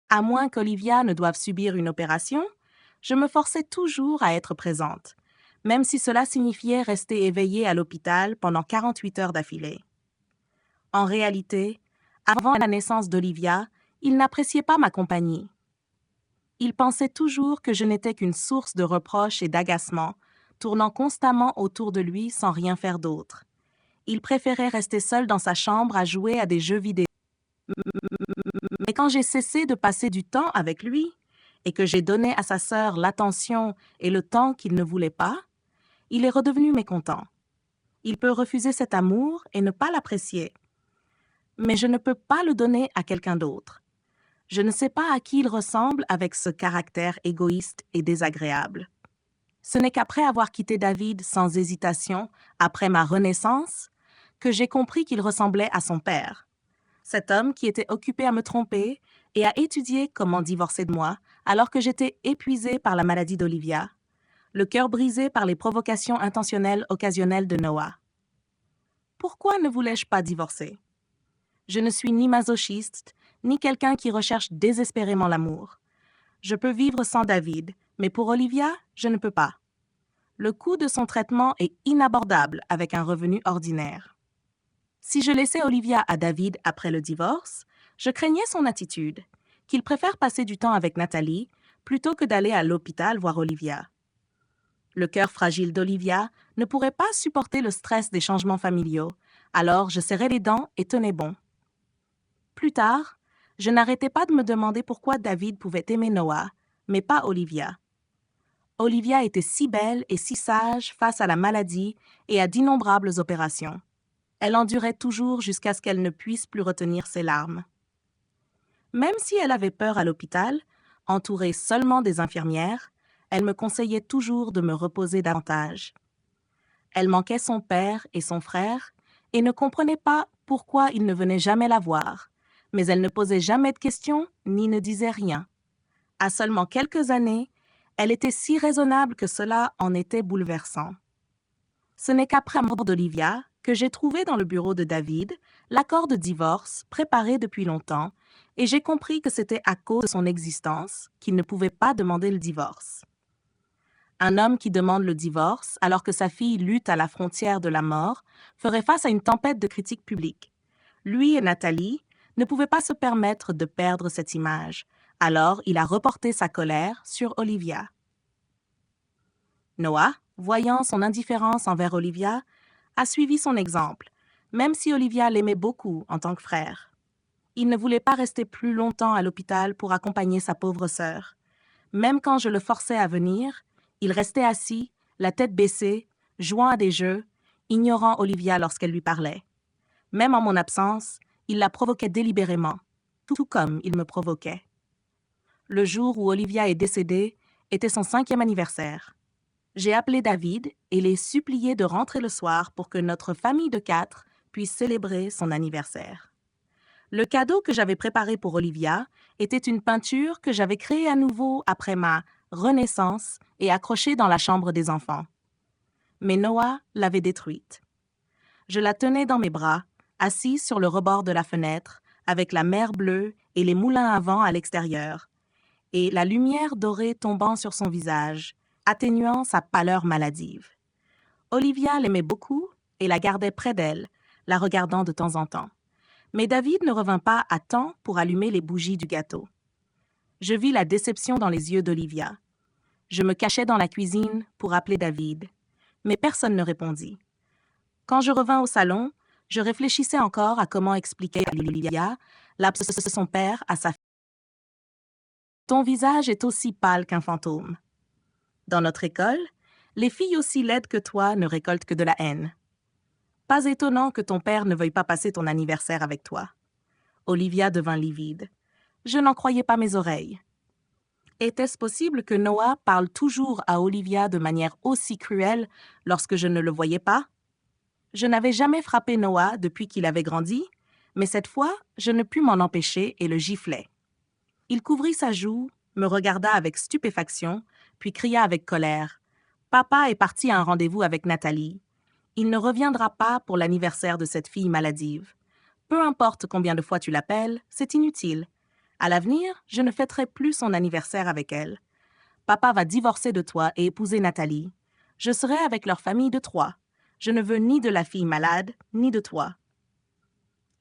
À moins qu'Olivia ne doive subir une opération, je me forçais toujours à être présente, même si cela signifiait rester éveillée à l'hôpital pendant 48 heures d'affilée. En réalité, avant la naissance d'Olivia, il n'appréciait pas ma compagnie. Il pensait toujours que je n'étais qu'une source de reproches et d'agacement, tournant constamment autour de lui sans rien faire d'autre. Il préférait rester seul dans sa chambre à jouer à des jeux vidéo. Mais quand j'ai cessé de passer du temps avec lui et que j'ai donné à sa sœur l'attention et le temps qu'il ne voulait pas, il est redevenu mécontent. Il peut refuser cet amour et ne pas l'apprécier. Mais je ne peux pas le donner à quelqu'un d'autre. Je ne sais pas à qui il ressemble avec ce caractère égoïste et désagréable. Ce n'est qu'après avoir quitté David sans hésitation, après ma renaissance, que j'ai compris qu'il ressemblait à son père. Cet homme qui était occupé à me tromper et à étudier comment divorcer de moi alors que j'étais épuisée par la maladie d'Olivia, le cœur brisé par les provocations intentionnelles occasionnelles de Noah. Pourquoi ne voulais-je pas divorcer? Je ne suis ni masochiste, ni quelqu'un qui recherche désespérément l'amour. Je peux vivre sans David, mais pour Olivia, je ne peux pas. Le coût de son traitement est inabordable avec un revenu ordinaire. Si je laissais Olivia à David après le divorce, je craignais son attitude, qu'il préfère passer du temps avec Nathalie plutôt que d'aller à l'hôpital voir Olivia. Le cœur fragile d'Olivia ne pourrait pas supporter le stress des changements familiaux, alors je serrais les dents et tenais bon. Plus tard, je n'arrêtais pas de me demander pourquoi David pouvait aimer Noah, mais pas Olivia. Olivia était si belle et si sage face à la maladie et à d'innombrables opérations. Elle endurait toujours jusqu'à ce qu'elle ne puisse plus retenir ses larmes. Même si elle avait peur à l'hôpital, entourée seulement des infirmières, elle me conseillait toujours de me reposer davantage. Elle manquait son père et son frère et ne comprenait pas pourquoi ils ne venaient jamais la voir, mais elle ne posait jamais de questions ni ne disait rien. À seulement quelques années, elle était si raisonnable que cela en était bouleversant. Ce n'est qu'après la mort d'Olivia que j'ai trouvé dans le bureau de David l'accord de divorce préparé depuis longtemps et j'ai compris que c'était à cause de son existence qu'il ne pouvait pas demander le divorce. Un homme qui demande le divorce alors que sa fille lutte à la frontière de la mort ferait face à une tempête de critiques publiques. Lui et Nathalie ne pouvaient pas se permettre de perdre cette image, alors il a reporté sa colère sur Olivia. Noah, voyant son indifférence envers Olivia, a suivi son exemple, même si Olivia l'aimait beaucoup en tant que frère. Il ne voulait pas rester plus longtemps à l'hôpital pour accompagner sa pauvre sœur. Même quand je le forçais à venir, il restait assis, la tête baissée, jouant à des jeux, ignorant Olivia lorsqu'elle lui parlait. Même en mon absence, il la provoquait délibérément, tout comme il me provoquait. Le jour où Olivia est décédée était son 5e anniversaire. J'ai appelé David et l'ai supplié de rentrer le soir pour que notre famille de 4 puisse célébrer son anniversaire. Le cadeau que j'avais préparé pour Olivia était une peinture que j'avais créée à nouveau après ma renaissance et accrochée dans la chambre des enfants. Mais Noah l'avait détruite. Je la tenais dans mes bras, assise sur le rebord de la fenêtre, avec la mer bleue et les moulins à vent à l'extérieur, et la lumière dorée tombant sur son visage, atténuant sa pâleur maladive. Olivia l'aimait beaucoup et la gardait près d'elle, la regardant de temps en temps. Mais David ne revint pas à temps pour allumer les bougies du gâteau. Je vis la déception dans les yeux d'Olivia. Je me cachai dans la cuisine pour appeler David, mais personne ne répondit. Quand je revins au salon, Je réfléchissais encore à comment expliquer à Olivia l'absence de son père à sa fille. Ton visage est aussi pâle qu'un fantôme. Dans notre école, les filles aussi laides que toi ne récoltent que de la haine. Pas étonnant que ton père ne veuille pas passer ton anniversaire avec toi. Olivia devint livide. Je n'en croyais pas mes oreilles. Était-ce possible que Noah parle toujours à Olivia de manière aussi cruelle lorsque je ne le voyais pas? Je n'avais jamais frappé Noah depuis qu'il avait grandi, mais cette fois, je ne pus m'en empêcher et le giflai. Il couvrit sa joue, me regarda avec stupéfaction, puis cria avec colère. « Papa est parti à un rendez-vous avec Nathalie. Il ne reviendra pas pour l'anniversaire de cette fille maladive. Peu importe combien de fois tu l'appelles, c'est inutile. À l'avenir, je ne fêterai plus son anniversaire avec elle. Papa va divorcer de toi et épouser Nathalie. Je serai avec leur famille de 3. Je ne veux ni de la fille malade, ni de toi. »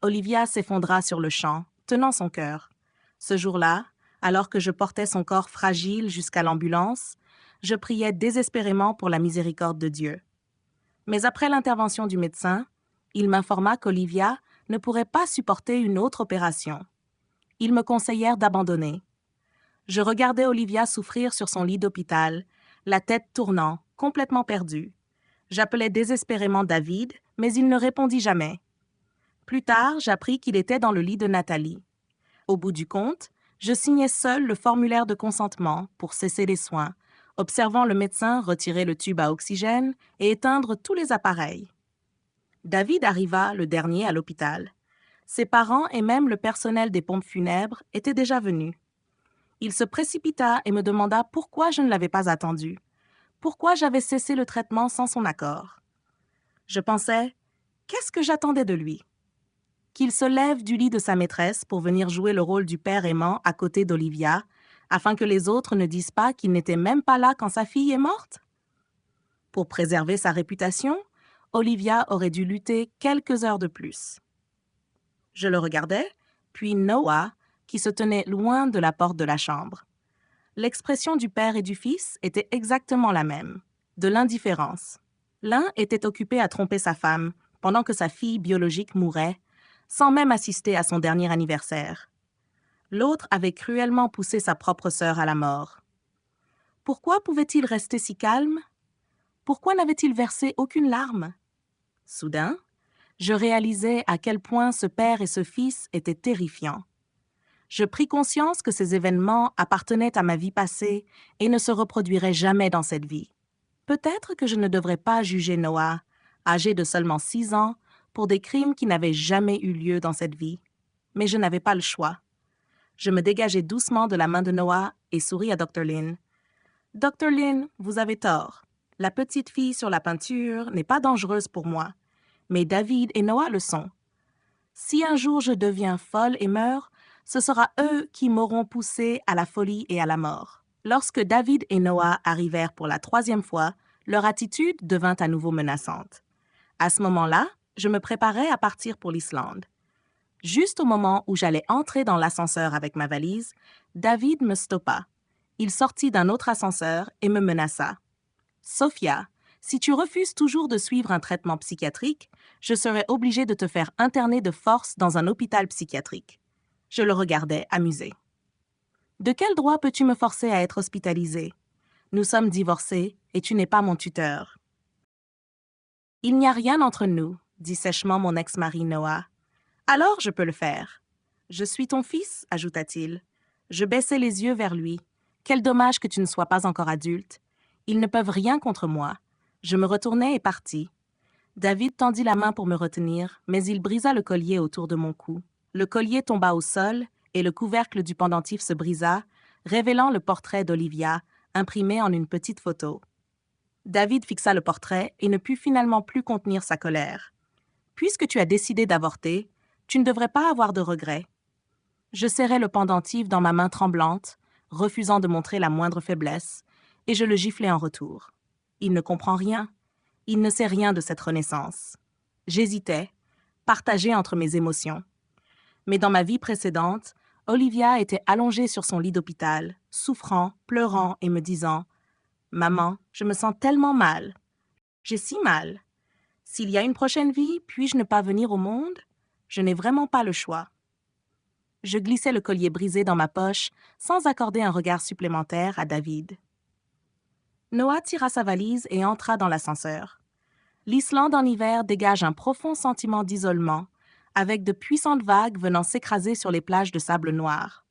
Olivia s'effondra sur le champ, tenant son cœur. Ce jour-là, alors que je portais son corps fragile jusqu'à l'ambulance, je priais désespérément pour la miséricorde de Dieu. Mais après l'intervention du médecin, il m'informa qu'Olivia ne pourrait pas supporter une autre opération. Ils me conseillèrent d'abandonner. Je regardais Olivia souffrir sur son lit d'hôpital, la tête tournant, complètement perdue. J'appelais désespérément David, mais il ne répondit jamais. Plus tard, j'appris qu'il était dans le lit de Nathalie. Au bout du compte, je signais seul le formulaire de consentement pour cesser les soins, observant le médecin retirer le tube à oxygène et éteindre tous les appareils. David arriva le dernier à l'hôpital. Ses parents et même le personnel des pompes funèbres étaient déjà venus. Il se précipita et me demanda pourquoi je ne l'avais pas attendu, pourquoi j'avais cessé le traitement sans son accord. Je pensais, qu'est-ce que j'attendais de lui? Qu'il se lève du lit de sa maîtresse pour venir jouer le rôle du père aimant à côté d'Olivia, afin que les autres ne disent pas qu'il n'était même pas là quand sa fille est morte? Pour préserver sa réputation, Olivia aurait dû lutter quelques heures de plus. Je le regardais, puis Noah, qui se tenait loin de la porte de la chambre. L'expression du père et du fils était exactement la même, de l'indifférence. L'un était occupé à tromper sa femme, pendant que sa fille biologique mourait, sans même assister à son dernier anniversaire. L'autre avait cruellement poussé sa propre sœur à la mort. Pourquoi pouvait-il rester si calme? Pourquoi n'avait-il versé aucune larme? Soudain, je réalisais à quel point ce père et ce fils étaient terrifiants. Je pris conscience que ces événements appartenaient à ma vie passée et ne se reproduiraient jamais dans cette vie. Peut-être que je ne devrais pas juger Noah, âgé de seulement 6 ans, pour des crimes qui n'avaient jamais eu lieu dans cette vie. Mais je n'avais pas le choix. Je me dégageai doucement de la main de Noah et souris à Dr. Lynn. « Dr. Lynn, vous avez tort. La petite fille sur la peinture n'est pas dangereuse pour moi, mais David et Noah le sont. Si un jour je deviens folle et meurs, ce sera eux qui m'auront poussée à la folie et à la mort. » Lorsque David et Noah arrivèrent pour la 3e fois, leur attitude devint à nouveau menaçante. À ce moment-là, je me préparais à partir pour l'Islande. Juste au moment où j'allais entrer dans l'ascenseur avec ma valise, David me stoppa. Il sortit d'un autre ascenseur et me menaça. « Sophia, si tu refuses toujours de suivre un traitement psychiatrique, je serai obligé de te faire interner de force dans un hôpital psychiatrique. » Je le regardais, amusé. « De quel droit peux-tu me forcer à être hospitalisée? Nous sommes divorcés et tu n'es pas mon tuteur. » « Il n'y a rien entre nous, » dit sèchement mon ex-mari Noah. « Alors je peux le faire. »« Je suis ton fils, » ajouta-t-il. Je baissai les yeux vers lui. Quel dommage que tu ne sois pas encore adulte. Ils ne peuvent rien contre moi. Je me retournai et partis. David tendit la main pour me retenir, mais il brisa le collier autour de mon cou. Le collier tomba au sol et le couvercle du pendentif se brisa, révélant le portrait d'Olivia, imprimé en une petite photo. David fixa le portrait et ne put finalement plus contenir sa colère. « Puisque tu as décidé d'avorter, tu ne devrais pas avoir de regrets. » Je serrai le pendentif dans ma main tremblante, refusant de montrer la moindre faiblesse, et je le giflai en retour. Il ne comprend rien. Il ne sait rien de cette renaissance. J'hésitais, partagé entre mes émotions. Mais dans ma vie précédente, Olivia était allongée sur son lit d'hôpital, souffrant, pleurant et me disant « Maman, je me sens tellement mal. J'ai si mal. S'il y a une prochaine vie, puis-je ne pas venir au monde? Je n'ai vraiment pas le choix. Je glissai le collier brisé dans ma poche sans accorder un regard supplémentaire à David. Noah tira sa valise et entra dans l'ascenseur. L'Islande en hiver dégage un profond sentiment d'isolement, avec de puissantes vagues venant s'écraser sur les plages de sable noir.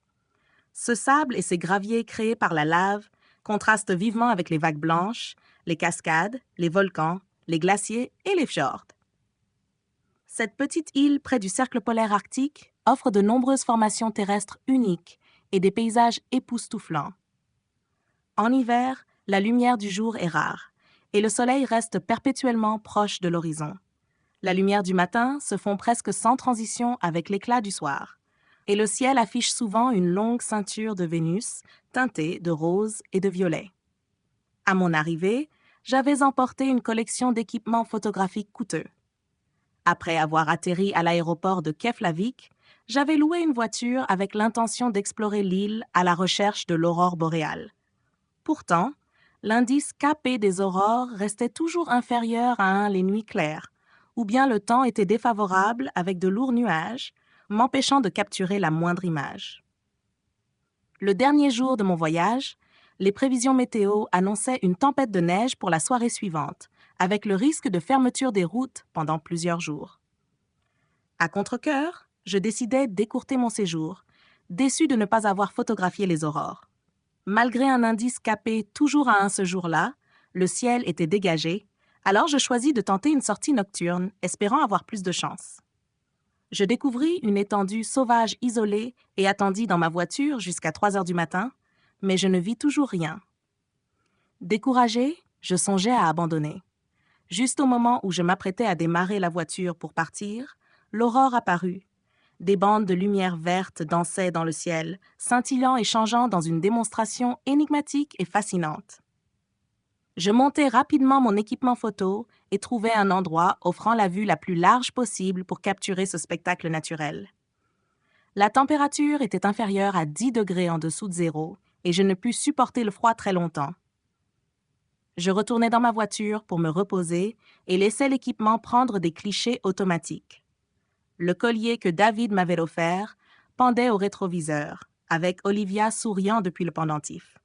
Ce sable et ces graviers créés par la lave contrastent vivement avec les vagues blanches, les cascades, les volcans, les glaciers et les fjords. Cette petite île près du cercle polaire arctique offre de nombreuses formations terrestres uniques et des paysages époustouflants. En hiver, la lumière du jour est rare et le soleil reste perpétuellement proche de l'horizon. La lumière du matin se fond presque sans transition avec l'éclat du soir, et le ciel affiche souvent une longue ceinture de Vénus teintée de rose et de violet. À mon arrivée, j'avais emporté une collection d'équipements photographiques coûteux. Après avoir atterri à l'aéroport de Keflavik, j'avais loué une voiture avec l'intention d'explorer l'île à la recherche de l'aurore boréale. Pourtant, l'indice KP des aurores restait toujours inférieur à 1 les nuits claires, ou bien le temps était défavorable avec de lourds nuages, m'empêchant de capturer la moindre image. Le dernier jour de mon voyage, les prévisions météo annonçaient une tempête de neige pour la soirée suivante, avec le risque de fermeture des routes pendant plusieurs jours. À contre-cœur, je décidai d'écourter mon séjour, déçu de ne pas avoir photographié les aurores. Malgré un indice capé toujours à 1 ce jour-là, le ciel était dégagé, alors je choisis de tenter une sortie nocturne, espérant avoir plus de chance. Je découvris une étendue sauvage isolée et attendis dans ma voiture jusqu'à 3 heures du matin, mais je ne vis toujours rien. Découragé, je songeais à abandonner. Juste au moment où je m'apprêtais à démarrer la voiture pour partir, l'aurore apparut. Des bandes de lumière verte dansaient dans le ciel, scintillant et changeant dans une démonstration énigmatique et fascinante. Je montai rapidement mon équipement photo et trouvai un endroit offrant la vue la plus large possible pour capturer ce spectacle naturel. La température était inférieure à 10 degrés en dessous de zéro et je ne pus supporter le froid très longtemps. Je retournai dans ma voiture pour me reposer et laissai l'équipement prendre des clichés automatiques. Le collier que David m'avait offert pendait au rétroviseur, avec Olivia souriant depuis le pendentif.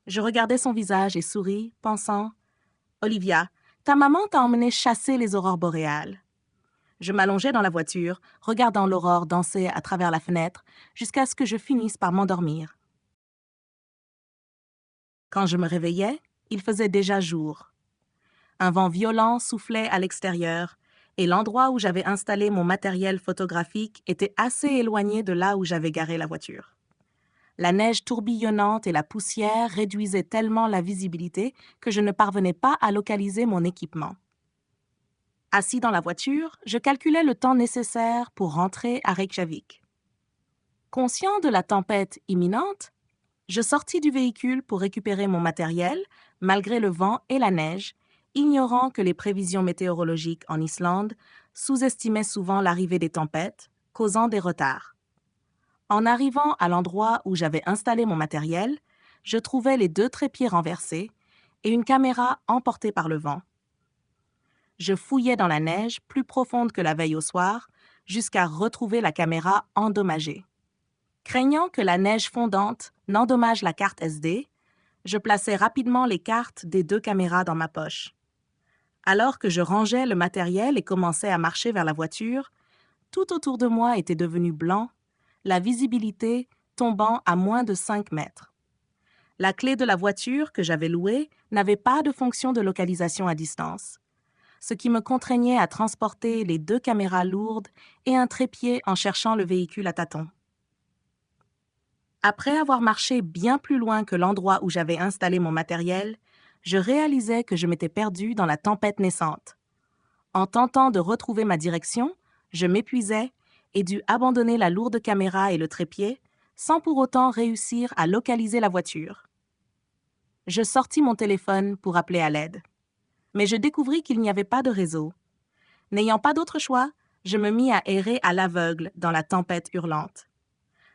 Je regardais son visage et souris, pensant « Olivia, ta maman t'a emmené chasser les aurores boréales. » Je m'allongeai dans la voiture, regardant l'aurore danser à travers la fenêtre, jusqu'à ce que je finisse par m'endormir. Quand je me réveillai, il faisait déjà jour. Un vent violent soufflait à l'extérieur, et l'endroit où j'avais installé mon matériel photographique était assez éloigné de là où j'avais garé la voiture. La neige tourbillonnante et la poussière réduisaient tellement la visibilité que je ne parvenais pas à localiser mon équipement. Assis dans la voiture, je calculais le temps nécessaire pour rentrer à Reykjavik. Conscient de la tempête imminente, je sortis du véhicule pour récupérer mon matériel, malgré le vent et la neige, ignorant que les prévisions météorologiques en Islande sous-estimaient souvent l'arrivée des tempêtes, causant des retards. En arrivant à l'endroit où j'avais installé mon matériel, je trouvais les 2 trépieds renversés et une caméra emportée par le vent. Je fouillais dans la neige plus profonde que la veille au soir, jusqu'à retrouver la caméra endommagée. Craignant que la neige fondante n'endommage la carte SD, je plaçai rapidement les cartes des 2 caméras dans ma poche. Alors que je rangeais le matériel et commençais à marcher vers la voiture, tout autour de moi était devenu blanc, la visibilité tombant à moins de 5 mètres. La clé de la voiture que j'avais louée n'avait pas de fonction de localisation à distance, ce qui me contraignait à transporter les 2 caméras lourdes et un trépied en cherchant le véhicule à tâtons. Après avoir marché bien plus loin que l'endroit où j'avais installé mon matériel, je réalisais que je m'étais perdu dans la tempête naissante. En tentant de retrouver ma direction, je m'épuisais et dus abandonner la lourde caméra et le trépied, sans pour autant réussir à localiser la voiture. Je sortis mon téléphone pour appeler à l'aide. Mais je découvris qu'il n'y avait pas de réseau. N'ayant pas d'autre choix, je me mis à errer à l'aveugle dans la tempête hurlante.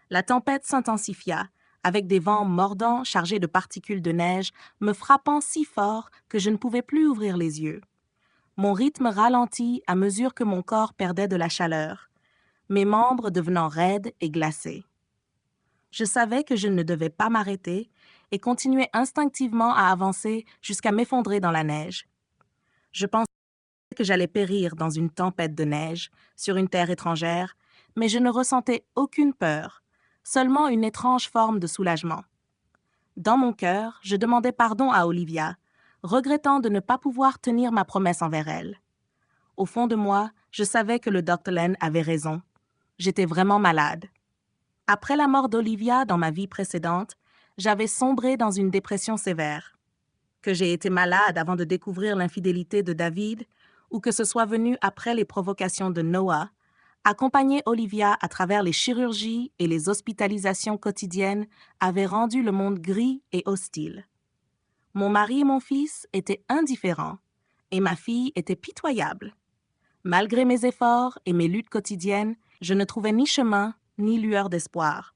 La tempête s'intensifia, avec des vents mordants chargés de particules de neige me frappant si fort que je ne pouvais plus ouvrir les yeux. Mon rythme ralentit à mesure que mon corps perdait de la chaleur, mes membres devenant raides et glacés. Je savais que je ne devais pas m'arrêter et continuer instinctivement à avancer jusqu'à m'effondrer dans la neige. Je pensais que j'allais périr dans une tempête de neige sur une terre étrangère, mais je ne ressentais aucune peur, seulement une étrange forme de soulagement. Dans mon cœur, je demandais pardon à Olivia, regrettant de ne pas pouvoir tenir ma promesse envers elle. Au fond de moi, je savais que le Dr. Len avait raison. J'étais vraiment malade. Après la mort d'Olivia dans ma vie précédente, j'avais sombré dans une dépression sévère. Que j'ai été malade avant de découvrir l'infidélité de David, ou que ce soit venu après les provocations de Noah, accompagner Olivia à travers les chirurgies et les hospitalisations quotidiennes avait rendu le monde gris et hostile. Mon mari et mon fils étaient indifférents, et ma fille était pitoyable. Malgré mes efforts et mes luttes quotidiennes, je ne trouvais ni chemin ni lueur d'espoir.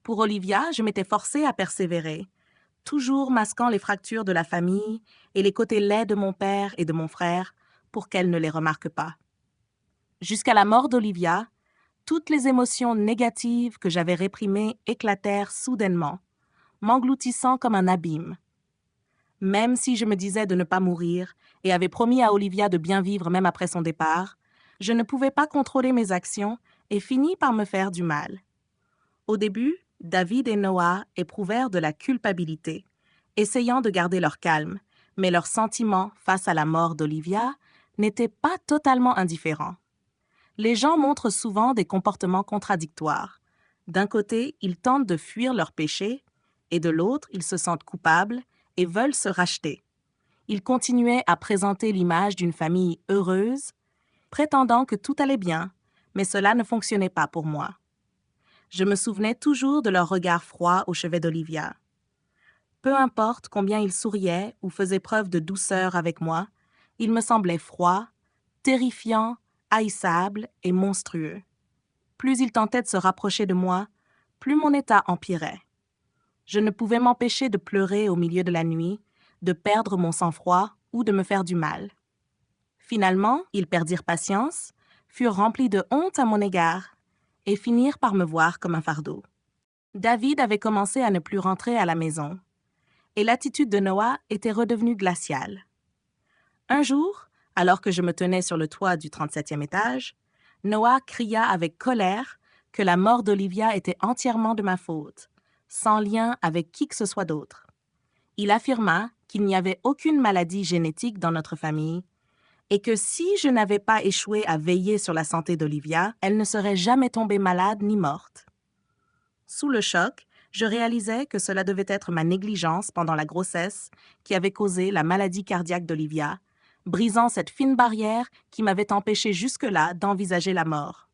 Pour Olivia, je m'étais forcée à persévérer, toujours masquant les fractures de la famille et les côtés laids de mon père et de mon frère pour qu'elle ne les remarque pas. Jusqu'à la mort d'Olivia, toutes les émotions négatives que j'avais réprimées éclatèrent soudainement, m'engloutissant comme un abîme. Même si je me disais de ne pas mourir et avais promis à Olivia de bien vivre même après son départ, je ne pouvais pas contrôler mes actions et finis par me faire du mal. Au début, David et Noah éprouvèrent de la culpabilité, essayant de garder leur calme, mais leurs sentiments face à la mort d'Olivia n'étaient pas totalement indifférents. Les gens montrent souvent des comportements contradictoires. D'un côté, ils tentent de fuir leurs péchés, et de l'autre, ils se sentent coupables et veulent se racheter. Ils continuaient à présenter l'image d'une famille heureuse, prétendant que tout allait bien, mais cela ne fonctionnait pas pour moi. Je me souvenais toujours de leur regard froid au chevet d'Olivia. Peu importe combien ils souriaient ou faisaient preuve de douceur avec moi, ils me semblaient froids, terrifiants, haïssables et monstrueux. Plus ils tentaient de se rapprocher de moi, plus mon état empirait. Je ne pouvais m'empêcher de pleurer au milieu de la nuit, de perdre mon sang-froid ou de me faire du mal. Finalement, ils perdirent patience, furent remplis de honte à mon égard et finirent par me voir comme un fardeau. David avait commencé à ne plus rentrer à la maison, et l'attitude de Noah était redevenue glaciale. Un jour, alors que je me tenais sur le toit du 37e étage, Noah cria avec colère que la mort d'Olivia était entièrement de ma faute, sans lien avec qui que ce soit d'autre. Il affirma qu'il n'y avait aucune maladie génétique dans notre famille et que si je n'avais pas échoué à veiller sur la santé d'Olivia, elle ne serait jamais tombée malade ni morte. Sous le choc, je réalisais que cela devait être ma négligence pendant la grossesse qui avait causé la maladie cardiaque d'Olivia, brisant cette fine barrière qui m'avait empêché jusque-là d'envisager la mort.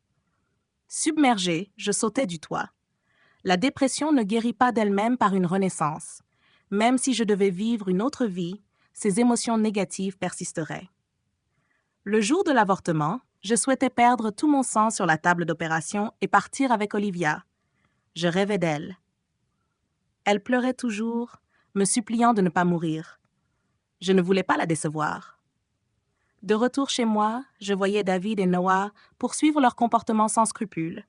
Submergée, je sautais du toit. La dépression ne guérit pas d'elle-même par une renaissance. Même si je devais vivre une autre vie, ces émotions négatives persisteraient. Le jour de l'avortement, je souhaitais perdre tout mon sang sur la table d'opération et partir avec Olivia. Je rêvais d'elle. Elle pleurait toujours, me suppliant de ne pas mourir. Je ne voulais pas la décevoir. De retour chez moi, je voyais David et Noah poursuivre leur comportement sans scrupule.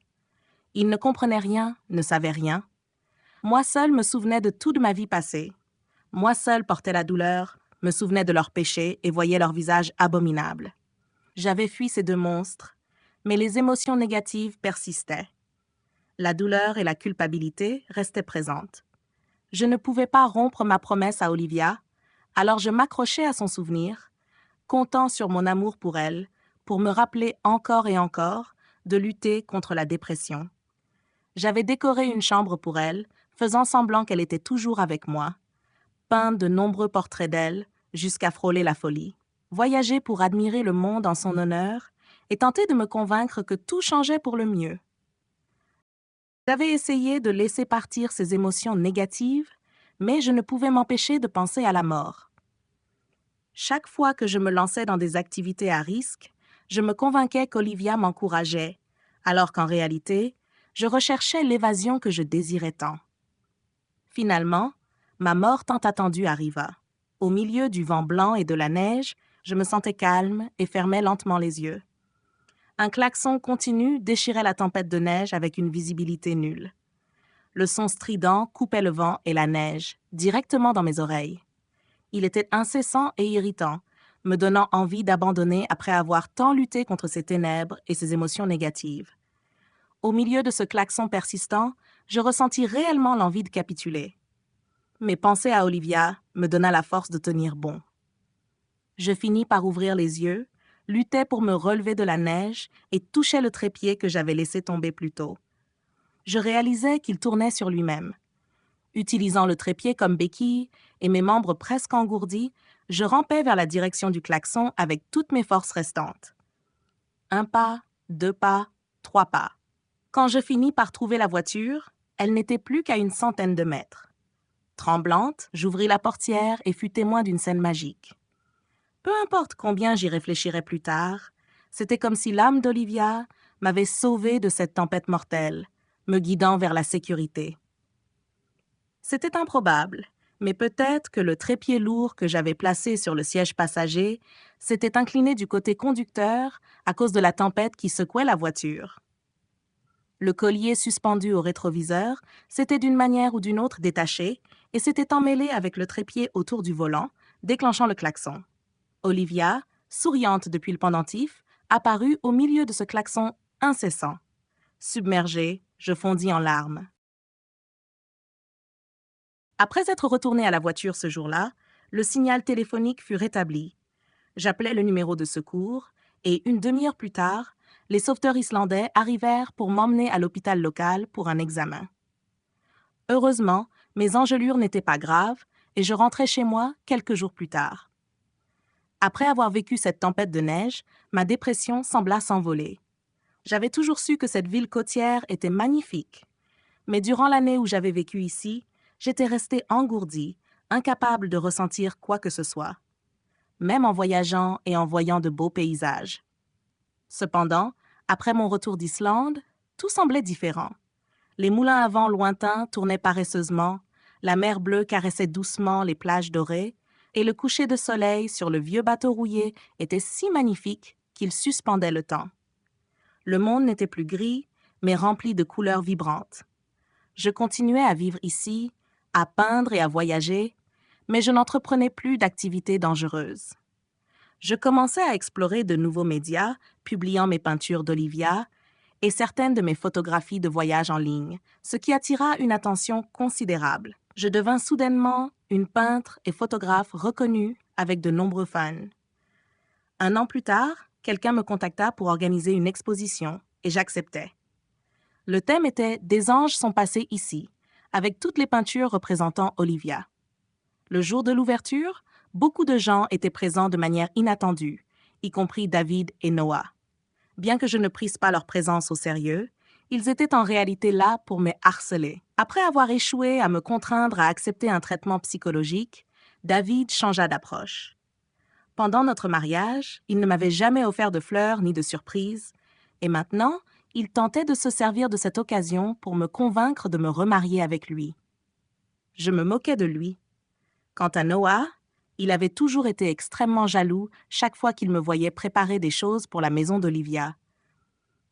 Ils ne comprenaient rien, ne savaient rien. Moi seule me souvenais de toute ma vie passée. Moi seule portais la douleur, me souvenais de leurs péchés et voyais leur visage abominable. J'avais fui ces deux monstres, mais les émotions négatives persistaient. La douleur et la culpabilité restaient présentes. Je ne pouvais pas rompre ma promesse à Olivia, alors je m'accrochais à son souvenir, comptant sur mon amour pour elle, pour me rappeler encore et encore de lutter contre la dépression. J'avais décoré une chambre pour elle, faisant semblant qu'elle était toujours avec moi, peint de nombreux portraits d'elle, jusqu'à frôler la folie, voyager pour admirer le monde en son honneur et tenter de me convaincre que tout changeait pour le mieux. J'avais essayé de laisser partir ces émotions négatives, mais je ne pouvais m'empêcher de penser à la mort. Chaque fois que je me lançais dans des activités à risque, je me convainquais qu'Olivia m'encourageait, alors qu'en réalité, je recherchais l'évasion que je désirais tant. Finalement, ma mort tant attendue arriva. Au milieu du vent blanc et de la neige, Je me sentais calme et fermais lentement les yeux. Un klaxon continu déchirait la tempête de neige avec une visibilité nulle. Le son strident coupait le vent et la neige, directement dans mes oreilles. Il était incessant et irritant, me donnant envie d'abandonner après avoir tant lutté contre ces ténèbres et ces émotions négatives. Au milieu de ce klaxon persistant, je ressentis réellement l'envie de capituler. Mais penser à Olivia me donna la force de tenir bon. Je finis par ouvrir les yeux, luttais pour me relever de la neige et touchais le trépied que j'avais laissé tomber plus tôt. Je réalisais qu'il tournait sur lui-même. Utilisant le trépied comme béquille et mes membres presque engourdis, je rampais vers la direction du klaxon avec toutes mes forces restantes. 1 pas, 2 pas, 3 pas. Quand je finis par trouver la voiture, elle n'était plus qu'à une centaine de mètres. Tremblante, j'ouvris la portière et fus témoin d'une scène magique. Peu importe combien j'y réfléchirais plus tard, c'était comme si l'âme d'Olivia m'avait sauvée de cette tempête mortelle, me guidant vers la sécurité. C'était improbable, mais peut-être que le trépied lourd que j'avais placé sur le siège passager s'était incliné du côté conducteur à cause de la tempête qui secouait la voiture. Le collier suspendu au rétroviseur s'était d'une manière ou d'une autre détaché et s'était emmêlé avec le trépied autour du volant, déclenchant le klaxon. Olivia, souriante depuis le pendentif, apparut au milieu de ce klaxon incessant. Submergée, je fondis en larmes. Après être retournée à la voiture ce jour-là, le signal téléphonique fut rétabli. J'appelai le numéro de secours et, une demi-heure plus tard, les sauveteurs islandais arrivèrent pour m'emmener à l'hôpital local pour un examen. Heureusement, mes engelures n'étaient pas graves et je rentrai chez moi quelques jours plus tard. Après avoir vécu cette tempête de neige, ma dépression sembla s'envoler. J'avais toujours su que cette ville côtière était magnifique. Mais durant l'année où j'avais vécu ici, j'étais restée engourdie, incapable de ressentir quoi que ce soit, même en voyageant et en voyant de beaux paysages. Cependant, après mon retour d'Islande, tout semblait différent. Les moulins à vent lointains tournaient paresseusement, la mer bleue caressait doucement les plages dorées, et le coucher de soleil sur le vieux bateau rouillé était si magnifique qu'il suspendait le temps. Le monde n'était plus gris, mais rempli de couleurs vibrantes. Je continuais à vivre ici, à peindre et à voyager, mais je n'entreprenais plus d'activités dangereuses. Je commençais à explorer de nouveaux médias, publiant mes peintures d'Olivia et certaines de mes photographies de voyage en ligne, ce qui attira une attention considérable. Je devins soudainement une peintre et photographe reconnue avec de nombreux fans. 1 an plus tard, quelqu'un me contacta pour organiser une exposition et j'acceptais. Le thème était « Des anges sont passés ici », avec toutes les peintures représentant Olivia. Le jour de l'ouverture, beaucoup de gens étaient présents de manière inattendue, y compris David et Noah. Bien que je ne prisse pas leur présence au sérieux, ils étaient en réalité là pour me harceler. Après avoir échoué à me contraindre à accepter un traitement psychologique, David changea d'approche. Pendant notre mariage, il ne m'avait jamais offert de fleurs ni de surprises, et maintenant, il tentait de se servir de cette occasion pour me convaincre de me remarier avec lui. Je me moquais de lui. Quant à Noah, il avait toujours été extrêmement jaloux chaque fois qu'il me voyait préparer des choses pour la maison d'Olivia.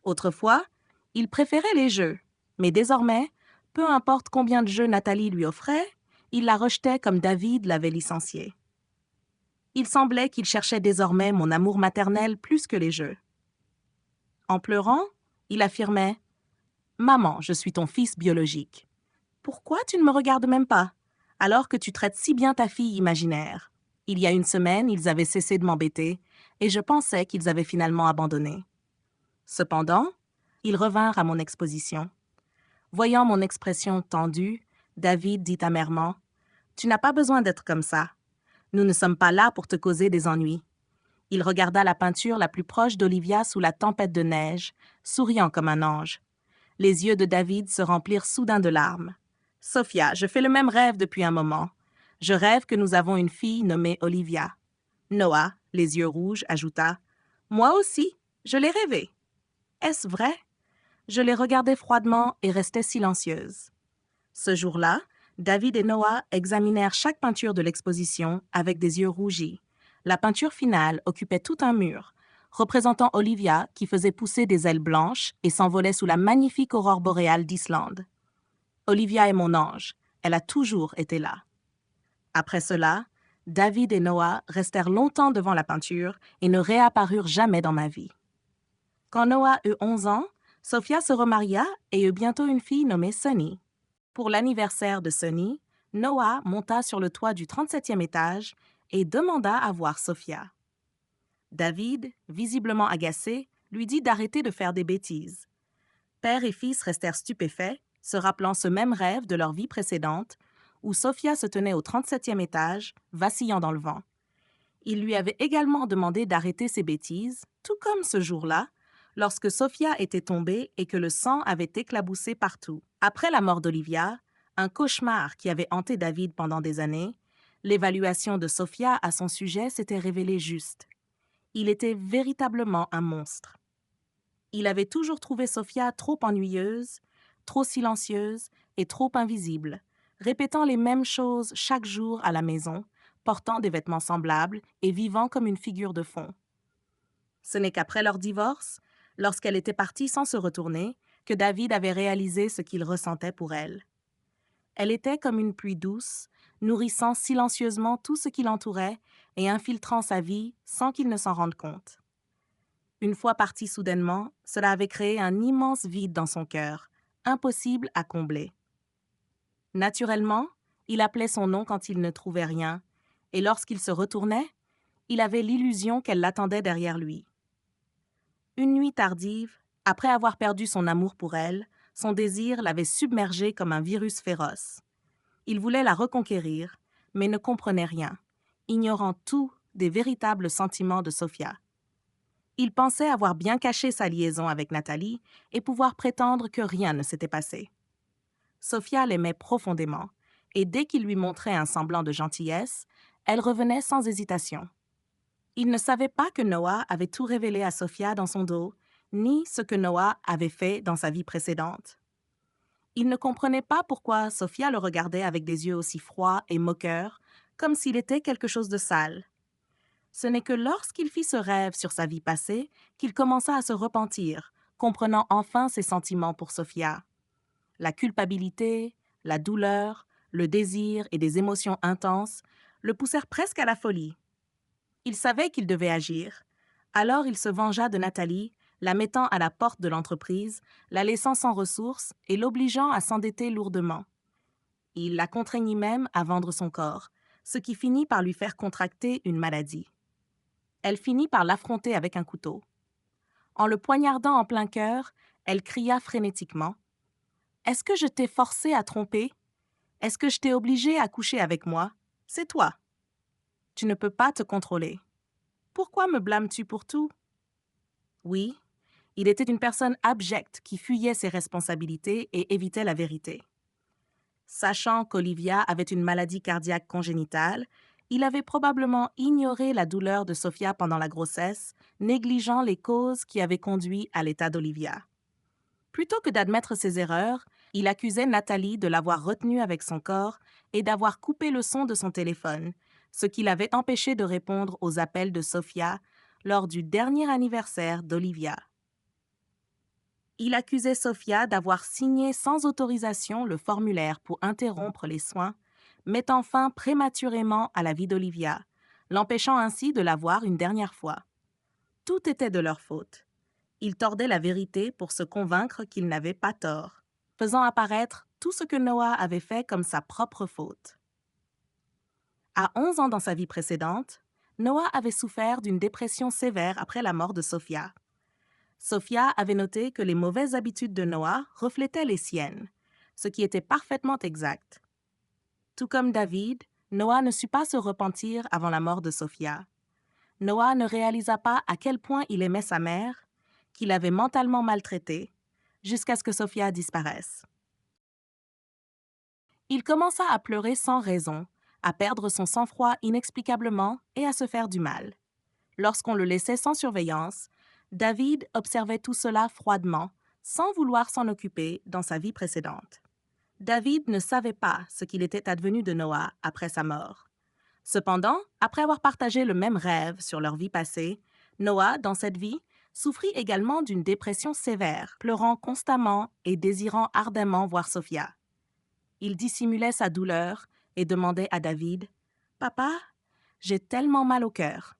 Autrefois, il préférait les jeux, mais désormais, peu importe combien de jeux Nathalie lui offrait, il la rejetait comme David l'avait licenciée. Il semblait qu'il cherchait désormais mon amour maternel plus que les jeux. En pleurant, il affirmait « Maman, je suis ton fils biologique. Pourquoi tu ne me regardes même pas, alors que tu traites si bien ta fille imaginaire? » Il y a 1 semaine, ils avaient cessé de m'embêter et je pensais qu'ils avaient finalement abandonné. Cependant, ils revinrent à mon exposition. Voyant mon expression tendue, David dit amèrement « Tu n'as pas besoin d'être comme ça. Nous ne sommes pas là pour te causer des ennuis. » Il regarda la peinture la plus proche d'Olivia sous la tempête de neige, souriant comme un ange. Les yeux de David se remplirent soudain de larmes. « Sophia, je fais le même rêve depuis un moment. Je rêve que nous avons une fille nommée Olivia. » Noah, les yeux rouges, ajouta « Moi aussi, je l'ai rêvé. » Est-ce vrai? Je les regardais froidement et restais silencieuse. Ce jour-là, David et Noah examinèrent chaque peinture de l'exposition avec des yeux rougis, La peinture finale occupait tout un mur, représentant Olivia qui faisait pousser des ailes blanches et s'envolait sous la magnifique aurore boréale d'Islande. Olivia est mon ange, elle a toujours été là. Après cela, David et Noah restèrent longtemps devant la peinture et ne réapparurent jamais dans ma vie. Quand Noah eut 11 ans, Sophia se remaria et eut bientôt une fille nommée Sunny. Pour l'anniversaire de Sunny, Noah monta sur le toit du 37e étage et demanda à voir Sophia. David, visiblement agacé, lui dit d'arrêter de faire des bêtises. Père et fils restèrent stupéfaits, se rappelant ce même rêve de leur vie précédente, où Sophia se tenait au 37e étage, vacillant dans le vent. Il lui avait également demandé d'arrêter ses bêtises, tout comme ce jour-là, lorsque Sophia était tombée et que le sang avait éclaboussé partout. Après la mort d'Olivia, un cauchemar qui avait hanté David pendant des années, l'évaluation de Sophia à son sujet s'était révélée juste. Il était véritablement un monstre. Il avait toujours trouvé Sophia trop ennuyeuse, trop silencieuse et trop invisible, répétant les mêmes choses chaque jour à la maison, portant des vêtements semblables et vivant comme une figure de fond. Ce n'est qu'après leur divorce, lorsqu'elle était partie sans se retourner, que David avait réalisé ce qu'il ressentait pour elle. Elle était comme une pluie douce, nourrissant silencieusement tout ce qui l'entourait et infiltrant sa vie sans qu'il ne s'en rende compte. Une fois partie soudainement, cela avait créé un immense vide dans son cœur, impossible à combler. Naturellement, il appelait son nom quand il ne trouvait rien, et lorsqu'il se retournait, il avait l'illusion qu'elle l'attendait derrière lui. Une nuit tardive, après avoir perdu son amour pour elle, son désir l'avait submergé comme un virus féroce. Il voulait la reconquérir, mais ne comprenait rien, ignorant tout des véritables sentiments de Sophia. Il pensait avoir bien caché sa liaison avec Nathalie et pouvoir prétendre que rien ne s'était passé. Sophia l'aimait profondément, et dès qu'il lui montrait un semblant de gentillesse, elle revenait sans hésitation. Il ne savait pas que Noah avait tout révélé à Sophia dans son dos, ni ce que Noah avait fait dans sa vie précédente. Il ne comprenait pas pourquoi Sophia le regardait avec des yeux aussi froids et moqueurs, comme s'il était quelque chose de sale. Ce n'est que lorsqu'il fit ce rêve sur sa vie passée qu'il commença à se repentir, comprenant enfin ses sentiments pour Sophia. La culpabilité, la douleur, le désir et des émotions intenses le poussèrent presque à la folie. Il savait qu'il devait agir. Alors il se vengea de Nathalie, la mettant à la porte de l'entreprise, la laissant sans ressources et l'obligeant à s'endetter lourdement. Il la contraignit même à vendre son corps, ce qui finit par lui faire contracter une maladie. Elle finit par l'affronter avec un couteau. En le poignardant en plein cœur, elle cria frénétiquement. « Est-ce que je t'ai forcé à tromper? Est-ce que je t'ai obligé à coucher avec moi? C'est toi. Tu ne peux pas te contrôler. Pourquoi me blâmes-tu pour tout? » Oui, il était une personne abjecte qui fuyait ses responsabilités et évitait la vérité. Sachant qu'Olivia avait une maladie cardiaque congénitale, il avait probablement ignoré la douleur de Sophia pendant la grossesse, négligeant les causes qui avaient conduit à l'état d'Olivia. Plutôt que d'admettre ses erreurs, il accusait Nathalie de l'avoir retenue avec son corps et d'avoir coupé le son de son téléphone, ce qui l'avait empêché de répondre aux appels de Sophia lors du dernier anniversaire d'Olivia. Il accusait Sophia d'avoir signé sans autorisation le formulaire pour interrompre les soins, mettant fin prématurément à la vie d'Olivia, l'empêchant ainsi de la voir une dernière fois. Tout était de leur faute. Ils tordaient la vérité pour se convaincre qu'ils n'avaient pas tort, faisant apparaître tout ce que Noah avait fait comme sa propre faute. À 11 ans dans sa vie précédente, Noah avait souffert d'une dépression sévère après la mort de Sophia. Sophia avait noté que les mauvaises habitudes de Noah reflétaient les siennes, ce qui était parfaitement exact. Tout comme David, Noah ne sut pas se repentir avant la mort de Sophia. Noah ne réalisa pas à quel point il aimait sa mère, qu'il l'avait mentalement maltraitée, jusqu'à ce que Sophia disparaisse. Il commença à pleurer sans raison, à perdre son sang-froid inexplicablement et à se faire du mal. Lorsqu'on le laissait sans surveillance, David observait tout cela froidement, sans vouloir s'en occuper dans sa vie précédente. David ne savait pas ce qu'il était advenu de Noah après sa mort. Cependant, après avoir partagé le même rêve sur leur vie passée, Noah, dans cette vie, souffrit également d'une dépression sévère, pleurant constamment et désirant ardemment voir Sophia. Il dissimulait sa douleur et demandait à David, « Papa, j'ai tellement mal au cœur.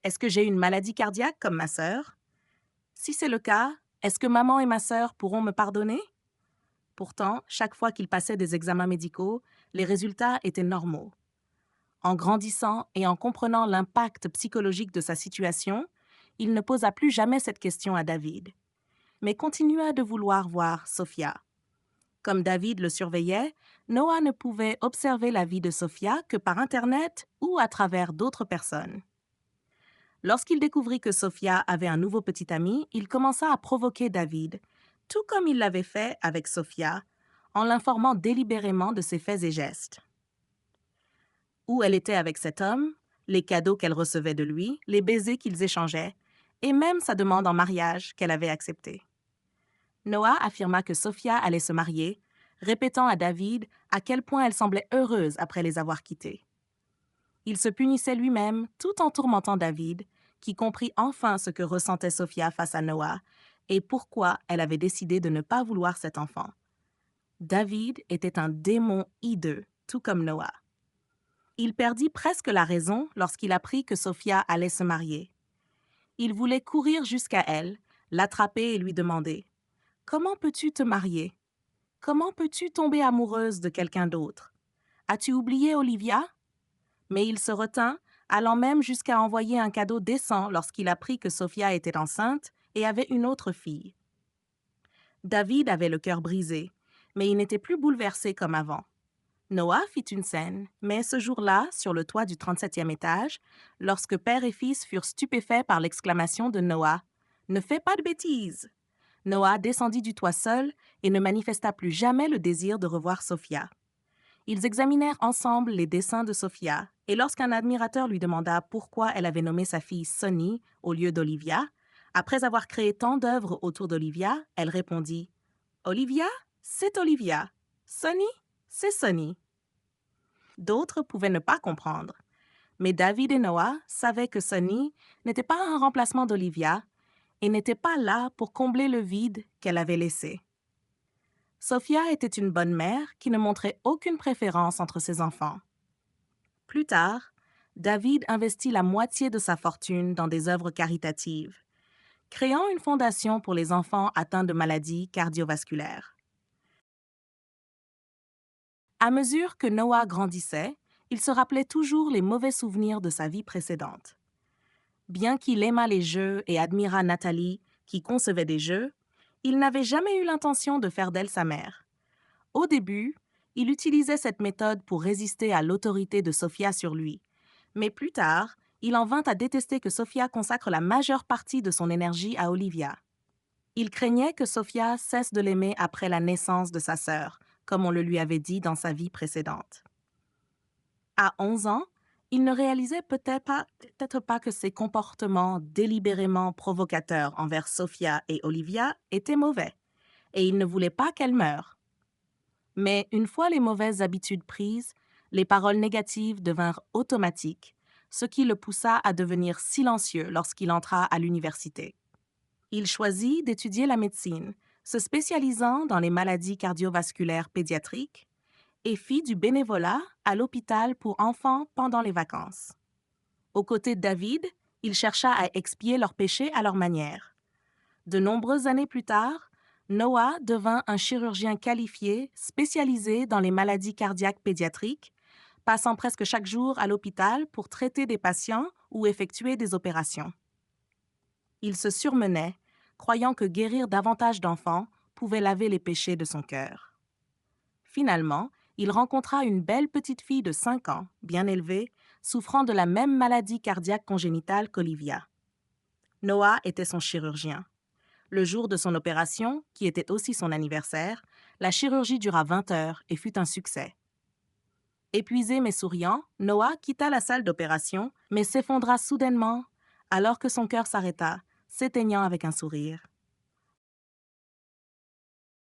Est-ce que j'ai une maladie cardiaque comme ma sœur? Si c'est le cas, est-ce que maman et ma sœur pourront me pardonner? » Pourtant, chaque fois qu'il passait des examens médicaux, les résultats étaient normaux. En grandissant et en comprenant l'impact psychologique de sa situation, il ne posa plus jamais cette question à David, mais continua de vouloir voir Sophia. Comme David le surveillait, Noah ne pouvait observer la vie de Sophia que par Internet ou à travers d'autres personnes. Lorsqu'il découvrit que Sophia avait un nouveau petit ami, il commença à provoquer David, tout comme il l'avait fait avec Sophia, en l'informant délibérément de ses faits et gestes. Où elle était avec cet homme, les cadeaux qu'elle recevait de lui, les baisers qu'ils échangeaient, et même sa demande en mariage qu'elle avait acceptée. Noah affirma que Sophia allait se marier, répétant à David à quel point elle semblait heureuse après les avoir quittés. Il se punissait lui-même tout en tourmentant David, qui comprit enfin ce que ressentait Sophia face à Noah et pourquoi elle avait décidé de ne pas vouloir cet enfant. David était un démon hideux, tout comme Noah. Il perdit presque la raison lorsqu'il apprit que Sophia allait se marier. Il voulait courir jusqu'à elle, l'attraper et lui demander « Comment peux-tu te marier? Comment peux-tu tomber amoureuse de quelqu'un d'autre? As-tu oublié Olivia? » Mais il se retint, allant même jusqu'à envoyer un cadeau décent lorsqu'il apprit que Sophia était enceinte et avait une autre fille. David avait le cœur brisé, mais il n'était plus bouleversé comme avant. Noah fit une scène, mais ce jour-là, sur le toit du 37e étage, lorsque père et fils furent stupéfaits par l'exclamation de Noah « Ne fais pas de bêtises !» Noah descendit du toit seul et ne manifesta plus jamais le désir de revoir Sophia. Ils examinèrent ensemble les dessins de Sophia, et lorsqu'un admirateur lui demanda pourquoi elle avait nommé sa fille Sonny au lieu d'Olivia, après avoir créé tant d'œuvres autour d'Olivia, elle répondit « Olivia, c'est Olivia. Sonny, c'est Sonny. » D'autres pouvaient ne pas comprendre, mais David et Noah savaient que Sonny n'était pas un remplacement d'Olivia et n'était pas là pour combler le vide qu'elle avait laissé. Sophia était une bonne mère qui ne montrait aucune préférence entre ses enfants. Plus tard, David investit la moitié de sa fortune dans des œuvres caritatives, créant une fondation pour les enfants atteints de maladies cardiovasculaires. À mesure que Noah grandissait, il se rappelait toujours les mauvais souvenirs de sa vie précédente. Bien qu'il aimât les jeux et admirât Nathalie, qui concevait des jeux, il n'avait jamais eu l'intention de faire d'elle sa mère. Au début, il utilisait cette méthode pour résister à l'autorité de Sophia sur lui. Mais plus tard, il en vint à détester que Sophia consacre la majeure partie de son énergie à Olivia. Il craignait que Sophia cesse de l'aimer après la naissance de sa sœur, comme on le lui avait dit dans sa vie précédente. À 11 ans, il ne réalisait peut-être pas que ses comportements délibérément provocateurs envers Sophia et Olivia étaient mauvais, et il ne voulait pas qu'elles meurent. Mais une fois les mauvaises habitudes prises, les paroles négatives devinrent automatiques, ce qui le poussa à devenir silencieux lorsqu'il entra à l'université. Il choisit d'étudier la médecine, se spécialisant dans les maladies cardiovasculaires pédiatriques, et fit du bénévolat à l'hôpital pour enfants pendant les vacances. Aux côtés de David, il chercha à expier leurs péchés à leur manière. De nombreuses années plus tard, Noah devint un chirurgien qualifié spécialisé dans les maladies cardiaques pédiatriques, passant presque chaque jour à l'hôpital pour traiter des patients ou effectuer des opérations. Il se surmenait, croyant que guérir davantage d'enfants pouvait laver les péchés de son cœur. Finalement, il rencontra une belle petite fille de 5 ans, bien élevée, souffrant de la même maladie cardiaque congénitale qu'Olivia. Noah était son chirurgien. Le jour de son opération, qui était aussi son anniversaire, la chirurgie dura 20 heures et fut un succès. Épuisé mais souriant, Noah quitta la salle d'opération, mais s'effondra soudainement alors que son cœur s'arrêta, s'éteignant avec un sourire.